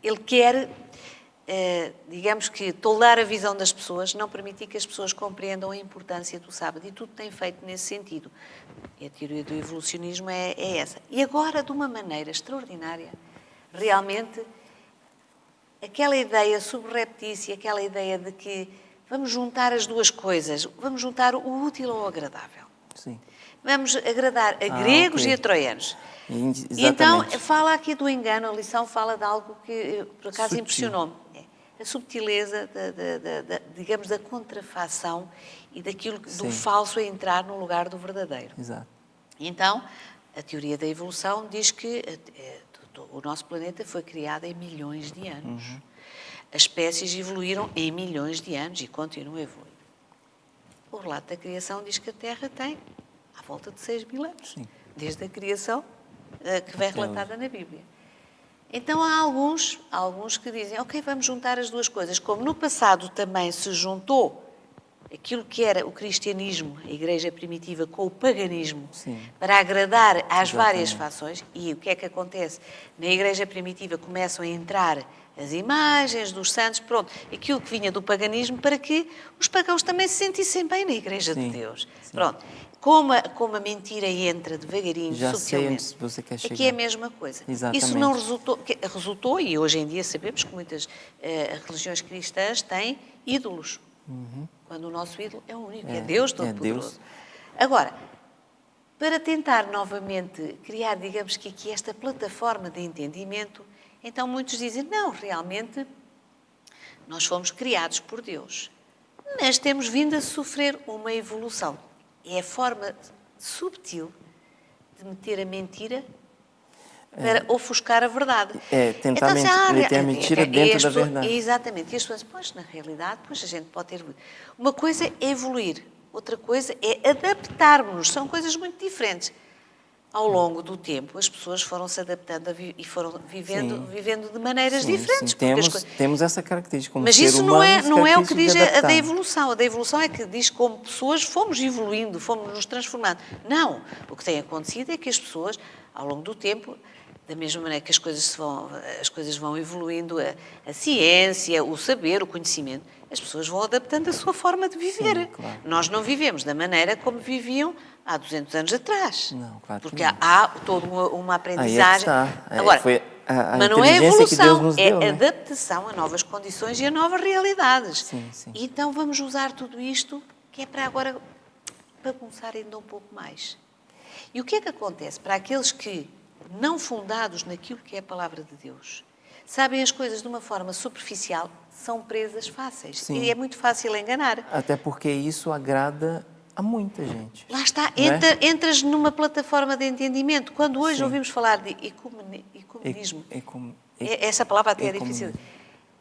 Speaker 1: ele quer, digamos que, toldar a visão das pessoas, não permitir que as pessoas compreendam a importância do sábado. E tudo tem feito nesse sentido. E a teoria do evolucionismo é essa. E agora, de uma maneira extraordinária, realmente, aquela ideia subreptícia, aquela ideia de que vamos juntar as duas coisas, vamos juntar o útil ao agradável.
Speaker 2: Sim.
Speaker 1: Vamos agradar a gregos
Speaker 2: ok.
Speaker 1: e a troianos.
Speaker 2: Exatamente.
Speaker 1: E então, fala aqui do engano, a lição fala de algo que, por acaso,
Speaker 2: Sutil.
Speaker 1: impressionou-me. A subtileza, digamos, da contrafação e daquilo do falso a entrar no lugar do verdadeiro.
Speaker 2: Exato.
Speaker 1: Então, a teoria da evolução diz que o nosso planeta foi criado em milhões de anos. As espécies evoluíram em milhões de anos e continuam a evoluir. o relato da criação diz que a Terra tem à volta de 6.000 anos.
Speaker 2: Sim.
Speaker 1: Desde a criação que vem
Speaker 2: Até
Speaker 1: relatada na Bíblia. Então há alguns que dizem, ok, vamos juntar as duas coisas. Como no passado também se juntou aquilo que era o cristianismo, a igreja primitiva, com o paganismo,
Speaker 2: Sim.
Speaker 1: para agradar às
Speaker 2: Exatamente.
Speaker 1: várias fações. E o que é que acontece? Na igreja primitiva começam a entrar as imagens dos santos, pronto, aquilo que vinha do paganismo, para que os pagãos também se sentissem bem na igreja
Speaker 2: Sim,
Speaker 1: de Deus.
Speaker 2: sim.
Speaker 1: Pronto. Como a mentira entra devagarinho,
Speaker 2: Já sei
Speaker 1: subtilmente.
Speaker 2: onde você quer chegar.
Speaker 1: Aqui é a mesma coisa.
Speaker 2: Exatamente.
Speaker 1: Isso não resultou, e hoje em dia sabemos que muitas religiões cristãs têm ídolos. Quando o nosso ídolo é o único, é Deus Todo-Poderoso. Agora, para tentar novamente criar, digamos que aqui esta plataforma de entendimento, então muitos dizem, não, realmente nós fomos criados por Deus, mas temos vindo a sofrer uma evolução. É a forma subtil de meter a mentira para ofuscar a verdade.
Speaker 2: Tentar meter a mentira dentro da verdade.
Speaker 1: Exatamente. E as pessoas, pois, na realidade, pois, a gente pode ter... Uma coisa é evoluir, outra coisa é adaptarmos-nos. São coisas muito diferentes. Ao longo do tempo, as pessoas foram se adaptando e foram vivendo de maneiras diferentes.
Speaker 2: Sim. Temos essa característica como
Speaker 1: Mas
Speaker 2: ser
Speaker 1: isso
Speaker 2: humano,
Speaker 1: não é o que diz a da
Speaker 2: adaptar.
Speaker 1: evolução. A da evolução é que diz que como pessoas fomos evoluindo, fomos nos transformando. Não. O que tem acontecido é que as pessoas, ao longo do tempo, da mesma maneira que as coisas vão evoluindo, a ciência, o saber, o conhecimento, as pessoas vão adaptando a sua forma de viver.
Speaker 2: Sim, claro.
Speaker 1: Nós não vivemos da maneira como viviam há 200 anos atrás.
Speaker 2: Não, claro que
Speaker 1: porque
Speaker 2: não.
Speaker 1: há toda uma aprendizagem.
Speaker 2: Aí é que está.
Speaker 1: Agora,
Speaker 2: foi a
Speaker 1: mas não é
Speaker 2: inteligência que Deus
Speaker 1: evolução,
Speaker 2: nos
Speaker 1: é
Speaker 2: deu, né?
Speaker 1: adaptação a novas condições e a novas realidades.
Speaker 2: Sim, sim.
Speaker 1: E então vamos usar tudo isto, que é para agora bagunçar ainda um pouco mais. E o que é que acontece para aqueles que, não fundados naquilo que é a palavra de Deus, sabem as coisas de uma forma superficial, são presas fáceis.
Speaker 2: Sim.
Speaker 1: E é muito fácil enganar.
Speaker 2: Até porque isso agrada a muita gente.
Speaker 1: Lá está,
Speaker 2: não é?
Speaker 1: entras numa plataforma de entendimento. Quando hoje
Speaker 2: Sim.
Speaker 1: ouvimos falar de ecumenismo, essa palavra até é difícil.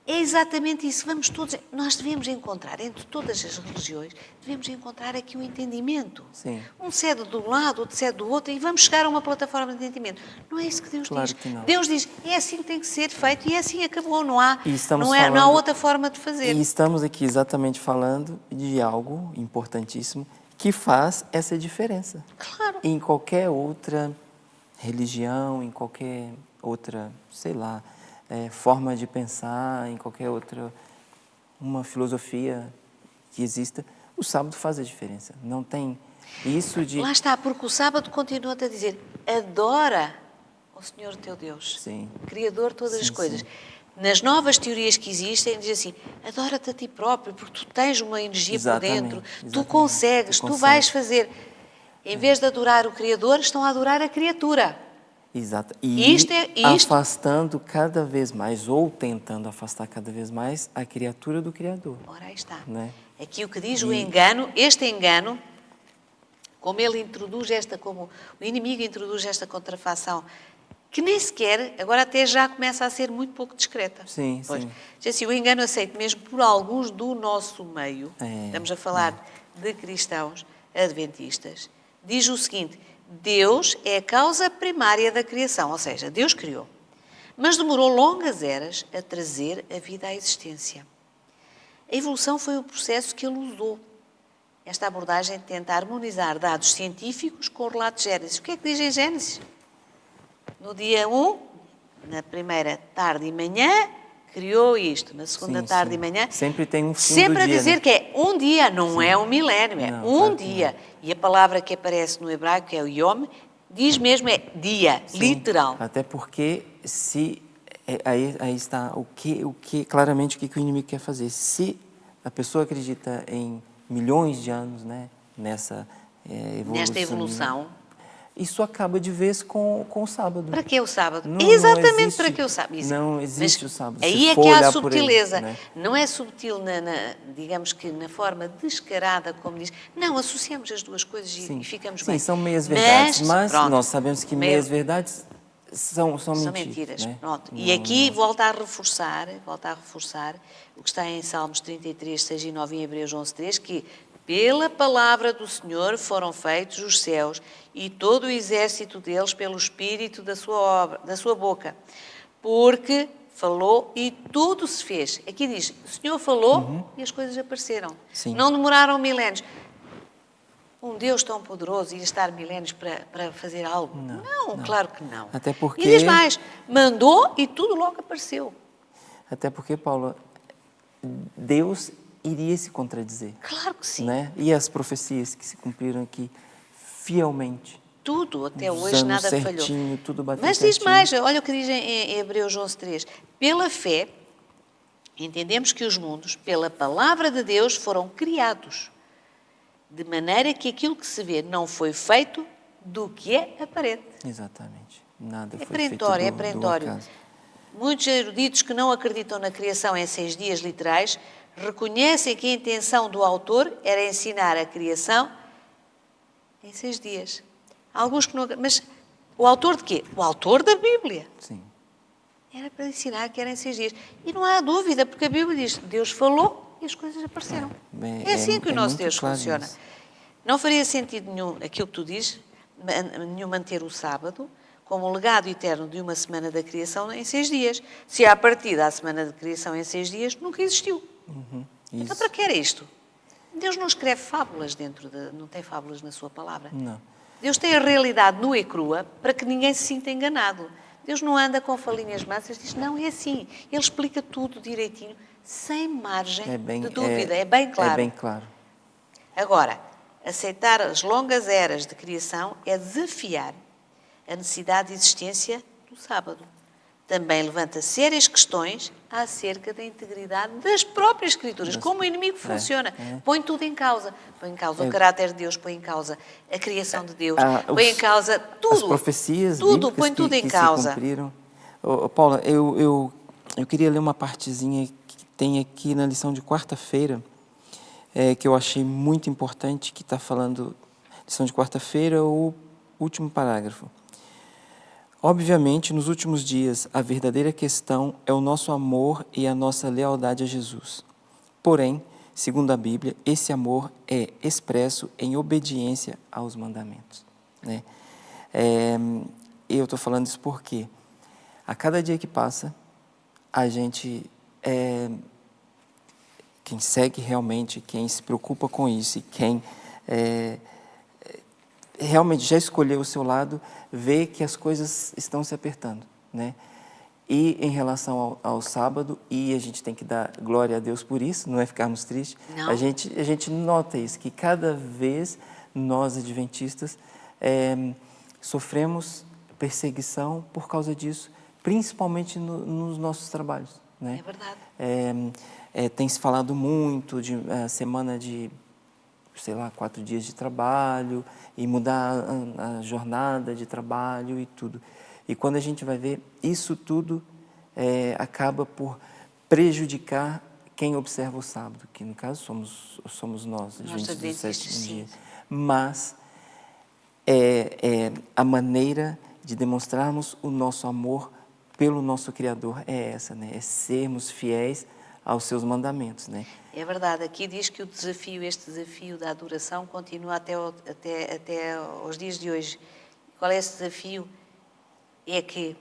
Speaker 1: É exatamente isso. Vamos todos, nós devemos encontrar, entre todas as religiões, devemos encontrar aqui um entendimento.
Speaker 2: Sim.
Speaker 1: Um cede de um lado, outro cede do outro, e vamos chegar a uma plataforma de entendimento. Não é isso que Deus
Speaker 2: Claro
Speaker 1: diz.
Speaker 2: que não.
Speaker 1: Deus diz, é assim que tem que ser feito, e é assim acabou. Não há
Speaker 2: falando,
Speaker 1: outra forma de fazer.
Speaker 2: E estamos aqui exatamente falando de algo importantíssimo que faz essa diferença.
Speaker 1: Claro.
Speaker 2: Em qualquer outra religião, em qualquer outra, sei lá, forma de pensar, em qualquer outra uma filosofia que exista, o sábado faz a diferença. Não tem isso de...
Speaker 1: Lá está, porque o sábado continua-te a dizer, adora o Senhor teu Deus,
Speaker 2: Sim.
Speaker 1: Criador de todas as
Speaker 2: Sim,
Speaker 1: coisas.
Speaker 2: sim.
Speaker 1: Nas novas teorias que existem, diz assim, adora-te a ti próprio, porque tu tens uma energia por dentro, tu consegues, tu vais fazer. Em vez de adorar o Criador, estão a adorar a criatura.
Speaker 2: Exato. E
Speaker 1: Isto
Speaker 2: afastando cada vez mais, ou tentando afastar cada vez mais, a criatura do Criador.
Speaker 1: Ora, aí está.
Speaker 2: Né?
Speaker 1: Aqui o que diz o engano, este engano, como ele introduz como o inimigo introduz esta contrafação, que nem sequer, agora até já começa a ser muito pouco discreta.
Speaker 2: Sim,
Speaker 1: pois.
Speaker 2: sim.
Speaker 1: Diz assim, o engano aceito mesmo por alguns do nosso meio, estamos a falar de cristãos adventistas, diz o seguinte, Deus é a causa primária da criação, ou seja, Deus criou, mas demorou longas eras a trazer a vida à existência. A evolução foi o processo que ele usou. Esta abordagem tenta harmonizar dados científicos com o relato de Gênesis. O que é que diz em Gênesis? No dia 1, na primeira tarde e manhã, criou isto. Na segunda tarde e manhã...
Speaker 2: Sempre tem um fim
Speaker 1: sempre
Speaker 2: do dia,
Speaker 1: a dizer,
Speaker 2: né?
Speaker 1: que é um dia, não é um milénio, é
Speaker 2: Não,
Speaker 1: um
Speaker 2: claro que
Speaker 1: dia. E a palavra que aparece no hebraico, que é o Yom, diz mesmo é dia,
Speaker 2: Sim,
Speaker 1: literal.
Speaker 2: Até porque aí está claramente o que o inimigo quer fazer. Se a pessoa acredita em milhões de anos, né, nessa evolução,
Speaker 1: Nesta evolução,
Speaker 2: isso acaba de vez com o sábado.
Speaker 1: para que o sábado?
Speaker 2: Não
Speaker 1: Exatamente
Speaker 2: existe,
Speaker 1: para que o sábado.
Speaker 2: Não existe
Speaker 1: Mas
Speaker 2: o sábado.
Speaker 1: Aí é que há a subtileza. Não é subtil, digamos que na forma descarada, como diz. Não, associamos as duas coisas e ficamos bem.
Speaker 2: Sim, são meias-verdades, mas
Speaker 1: pronto,
Speaker 2: nós sabemos que meias-verdades são mentiras. Né?
Speaker 1: Pronto. E aqui volta a reforçar o que está em Salmos 33, 6 e 9 e em Hebreus 11, 3, que Pela palavra do Senhor foram feitos os céus e todo o exército deles pelo espírito da sua boca. Porque falou e tudo se fez. Aqui diz, o Senhor falou e as coisas apareceram.
Speaker 2: Sim.
Speaker 1: Não demoraram milénios. Um Deus tão poderoso ia estar milénios para fazer algo? Não, claro que não.
Speaker 2: Até porque...
Speaker 1: E diz mais, mandou e tudo logo apareceu.
Speaker 2: Até porque, Paula, Deus iria se contradizer.
Speaker 1: Claro que sim.
Speaker 2: Né? E as profecias que se cumpriram aqui fielmente.
Speaker 1: Tudo, até hoje nada falhou.
Speaker 2: Tudo bateu
Speaker 1: Mas diz
Speaker 2: certinho.
Speaker 1: mais, olha o que diz em Hebreus 11:3. Pela fé, entendemos que os mundos, pela palavra de Deus, foram criados, de maneira que aquilo que se vê não foi feito do que é aparente.
Speaker 2: Exatamente. Nada foi
Speaker 1: perentório,
Speaker 2: feito
Speaker 1: é perentório.
Speaker 2: do acaso.
Speaker 1: Muitos eruditos que não acreditam na criação em 6 dias literais reconhecem que a intenção do autor era ensinar a criação em 6 dias. Alguns que não... Mas o autor de quê? O autor da Bíblia.
Speaker 2: Sim.
Speaker 1: Era para ensinar que era em 6 dias. E não há dúvida, porque a Bíblia diz que Deus falou e as coisas apareceram. É assim que o nosso Deus
Speaker 2: claro
Speaker 1: funciona.
Speaker 2: isso.
Speaker 1: Não faria sentido nenhum aquilo que tu dizes, nenhum manter o sábado como um legado eterno de uma semana da criação em 6 dias. Se à partida a semana de criação em 6 dias, nunca existiu. Então para que era isto? Deus não escreve fábulas não tem fábulas na sua palavra.
Speaker 2: Não.
Speaker 1: Deus tem a realidade nua e crua para que ninguém se sinta enganado. Deus não anda com falinhas mansas, diz, não, é assim. Ele explica tudo direitinho, sem margem de dúvida, é bem claro.
Speaker 2: É bem claro.
Speaker 1: Agora, aceitar as longas eras de criação é desafiar a necessidade de existência do sábado. Também levanta sérias questões acerca da integridade das próprias Escrituras. Como o inimigo funciona. Põe tudo em causa. Põe em causa o caráter de Deus, põe em causa a criação de Deus, põe em causa tudo.
Speaker 2: As profecias
Speaker 1: tudo, põe tudo em causa.
Speaker 2: Se cumpriram. Paula, eu queria ler uma partezinha que tem aqui na lição de quarta-feira, que eu achei muito importante, que está falando, lição de quarta-feira, o último parágrafo. Obviamente, nos últimos dias, a verdadeira questão é o nosso amor e a nossa lealdade a Jesus. Porém, segundo a Bíblia, esse amor é expresso em obediência aos mandamentos. Né? Eu estou falando isso porque a cada dia que passa, a gente, quem segue realmente, quem se preocupa com isso e quem realmente já escolheu o seu lado, vê que as coisas estão se apertando, né? E em relação ao sábado, e a gente tem que dar glória a Deus por isso, não é ficarmos tristes,
Speaker 1: Não.
Speaker 2: a gente nota isso, que cada vez nós adventistas sofremos perseguição por causa disso, principalmente nos nossos trabalhos, né?
Speaker 1: É verdade.
Speaker 2: Tem se falado muito de semana de 4 dias de trabalho e mudar a jornada de trabalho e tudo. E quando a gente vai ver, isso tudo acaba por prejudicar quem observa o sábado, que no caso somos nós, adventistas do sétimo dia. Mas a maneira de demonstrarmos o nosso amor pelo nosso Criador é essa, né? É sermos fiéis aos seus mandamentos, né?
Speaker 1: É verdade, aqui diz que este desafio da adoração continua até aos dias de hoje. Qual é esse desafio? É que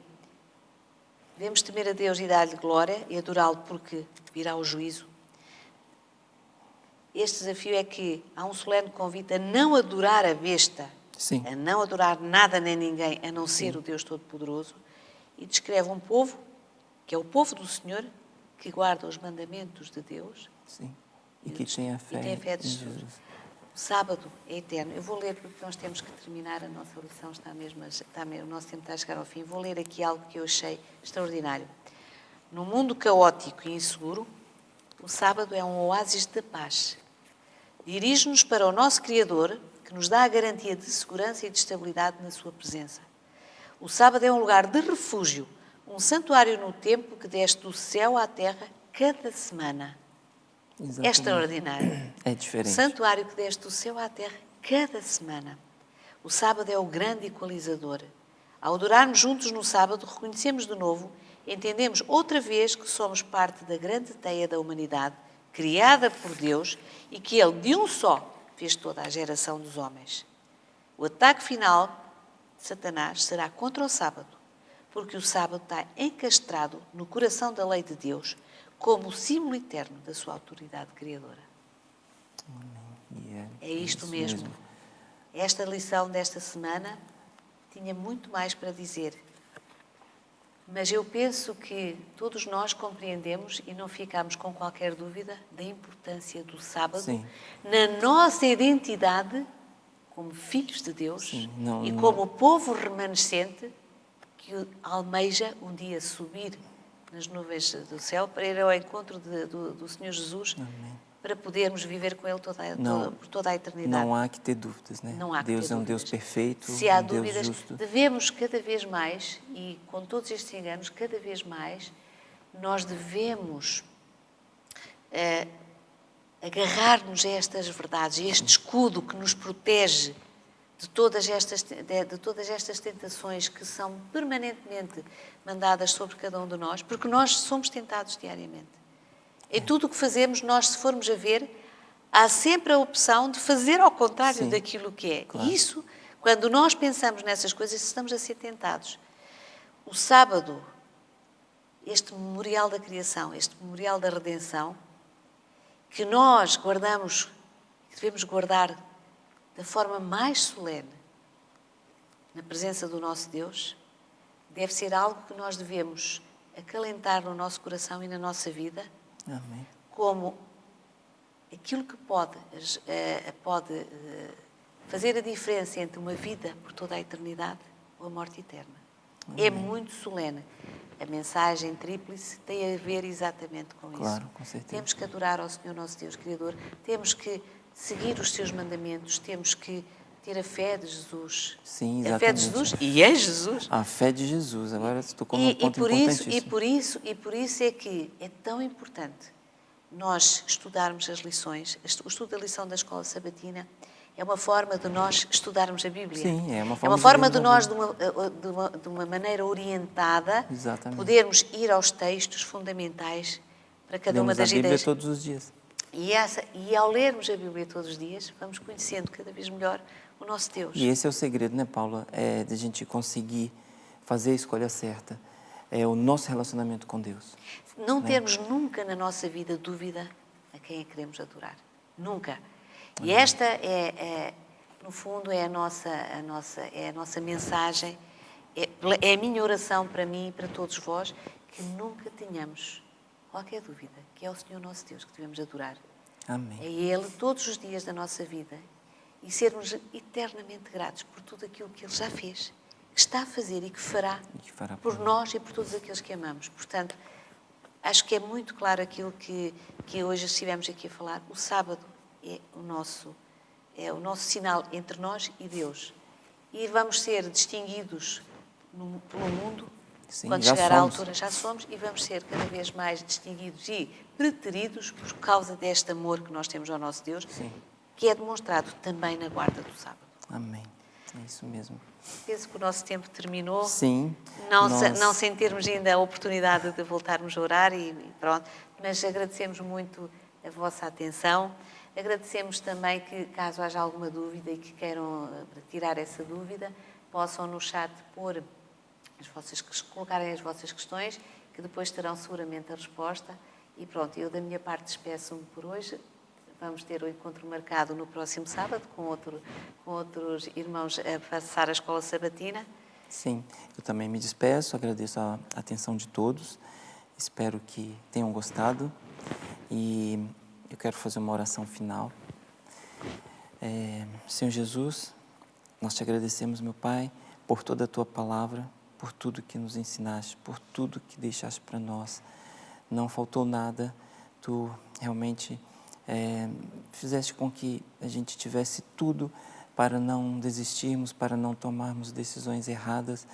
Speaker 1: devemos temer a Deus e dar-lhe glória e adorá-lo porque virá o juízo. Este desafio é que há um solene convite a não adorar a besta,
Speaker 2: Sim.
Speaker 1: a não adorar nada nem ninguém, a não ser o Deus Todo-Poderoso, e descreve um povo, que é o povo do Senhor, que guarda os mandamentos de Deus.
Speaker 2: Sim. E que tem a fé
Speaker 1: de Jesus. O sábado é eterno. Eu vou ler, porque nós temos que terminar a nossa lição, o nosso tempo está a chegar ao fim. Vou ler aqui algo que eu achei extraordinário. No mundo caótico e inseguro, o sábado é um oásis de paz. Dirige-nos para o nosso Criador, que nos dá a garantia de segurança e de estabilidade na sua presença. O sábado é um lugar de refúgio, um santuário no tempo que desce do céu à terra cada semana.
Speaker 2: Exatamente.
Speaker 1: É extraordinário.
Speaker 2: É diferente.
Speaker 1: O santuário que desce do céu à terra cada semana. O sábado é o grande equalizador. Ao adorarmos juntos no sábado, reconhecemos de novo, entendemos outra vez que somos parte da grande teia da humanidade, criada por Deus, e que Ele, de um só, fez toda a geração dos homens. O ataque final de Satanás será contra o sábado, porque o sábado está encastrado no coração da lei de Deus como o símbolo eterno da sua autoridade criadora. É isto mesmo. Esta lição desta semana tinha muito mais para dizer. Mas eu penso que todos nós compreendemos e não ficamos com qualquer dúvida da importância do sábado na nossa identidade como filhos de Deus e como povo remanescente que almeja um dia subir nas nuvens do céu para ir ao encontro do Senhor Jesus.
Speaker 2: Amém.
Speaker 1: Para podermos viver com Ele por toda a eternidade.
Speaker 2: Não há que ter dúvidas, né?
Speaker 1: Não há que
Speaker 2: Deus
Speaker 1: ter
Speaker 2: é um
Speaker 1: dúvidas.
Speaker 2: Deus perfeito,
Speaker 1: Se há
Speaker 2: um Deus
Speaker 1: dúvidas,
Speaker 2: justo.
Speaker 1: devemos cada vez mais, e com todos estes enganos, cada vez mais, nós devemos agarrar-nos a estas verdades, a este escudo que nos protege de todas estas tentações que são permanentemente mandadas sobre cada um de nós, porque nós somos tentados diariamente. Em tudo o que fazemos, nós, se formos a ver, há sempre a opção de fazer ao contrário daquilo que é.
Speaker 2: Claro.
Speaker 1: E isso, quando nós pensamos nessas coisas, estamos a ser tentados. O sábado, este memorial da criação, este memorial da redenção, que nós guardamos, que devemos guardar da forma mais solene, na presença do nosso Deus, deve ser algo que nós devemos acalentar no nosso coração e na nossa vida,
Speaker 2: Amém.
Speaker 1: como aquilo que pode fazer a diferença entre uma vida por toda a eternidade ou a morte eterna. Amém. É muito solene. A mensagem tríplice tem a ver exatamente com isso.
Speaker 2: Claro, com certeza.
Speaker 1: Temos que adorar ao Senhor nosso Deus Criador, temos que seguir os seus mandamentos, temos que ter a fé de Jesus.
Speaker 2: Sim, exatamente.
Speaker 1: A fé de Jesus e em Jesus.
Speaker 2: A fé de Jesus. Agora você tocou num ponto importantíssimo.
Speaker 1: E por isso é que é tão importante nós estudarmos as lições. O estudo da lição da escola sabatina é uma forma de nós estudarmos a Bíblia.
Speaker 2: Sim, é uma forma,
Speaker 1: é uma forma de nós, de uma maneira orientada,
Speaker 2: exatamente,
Speaker 1: podermos ir aos textos fundamentais para cada uma das
Speaker 2: ideias. Lemos a Bíblia
Speaker 1: ideias.
Speaker 2: todos os dias.
Speaker 1: E ao lermos a Bíblia todos os dias, vamos conhecendo cada vez melhor o nosso Deus.
Speaker 2: E esse é o segredo, né, Paula? É de a gente conseguir fazer a escolha certa. É o nosso relacionamento com Deus.
Speaker 1: Não termos nunca na nossa vida dúvida a quem é que queremos adorar. Nunca. E esta no fundo, é a nossa mensagem, é a minha oração para mim e para todos vós, que nunca tenhamos qualquer dúvida que é o Senhor nosso Deus que devemos adorar.
Speaker 2: Amém.
Speaker 1: É Ele todos os dias da nossa vida e sermos eternamente gratos por tudo aquilo que Ele já fez, que está a fazer e que fará por nós e por todos aqueles que amamos. Portanto, acho que é muito claro aquilo que hoje estivemos aqui a falar. O sábado é o nosso sinal entre nós e Deus. E vamos ser distinguidos pelo mundo.
Speaker 2: Sim,
Speaker 1: quando chegar à altura, já somos, e vamos ser cada vez mais distinguidos e preteridos por causa deste amor que nós temos ao nosso Deus,
Speaker 2: sim,
Speaker 1: que é demonstrado também na guarda do sábado.
Speaker 2: Amém. É isso mesmo.
Speaker 1: Penso que o nosso tempo terminou.
Speaker 2: Sim.
Speaker 1: Não sem termos ainda a oportunidade de voltarmos a orar e pronto. Mas agradecemos muito a vossa atenção. Agradecemos também que, caso haja alguma dúvida e que queiram tirar essa dúvida, possam no chat colocarem as vossas questões, que depois terão seguramente a resposta. E pronto, eu da minha parte despeço-me por hoje. Vamos ter o encontro marcado no próximo sábado com outros irmãos a passar a escola sabatina.
Speaker 2: Sim, eu também me despeço, agradeço a atenção de todos. Espero que tenham gostado e eu quero fazer uma oração final. Senhor Jesus, nós te agradecemos, meu Pai, por toda a Tua palavra, por tudo que nos ensinaste, por tudo que deixaste para nós. Não faltou nada, Tu realmente fizeste com que a gente tivesse tudo para não desistirmos, para não tomarmos decisões erradas,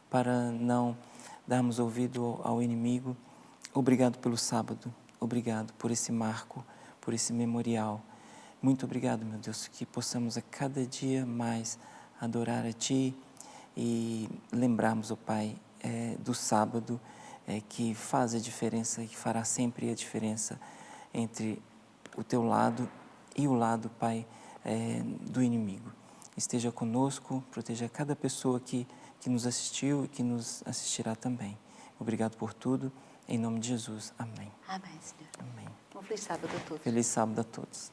Speaker 2: para não darmos ouvido ao inimigo. Obrigado pelo sábado, obrigado por esse marco, por esse memorial. Muito obrigado, meu Deus, que possamos a cada dia mais adorar a Ti e lembrarmos, ó Pai, do sábado, que faz a diferença e que fará sempre a diferença entre o Teu lado e o lado, Pai, do inimigo. Esteja conosco, proteja cada pessoa que nos assistiu e que nos assistirá também. Obrigado por tudo. Em nome de Jesus. Amém.
Speaker 1: Amém, Senhor.
Speaker 2: Amém.
Speaker 1: Um feliz sábado a todos.
Speaker 2: Feliz sábado a todos.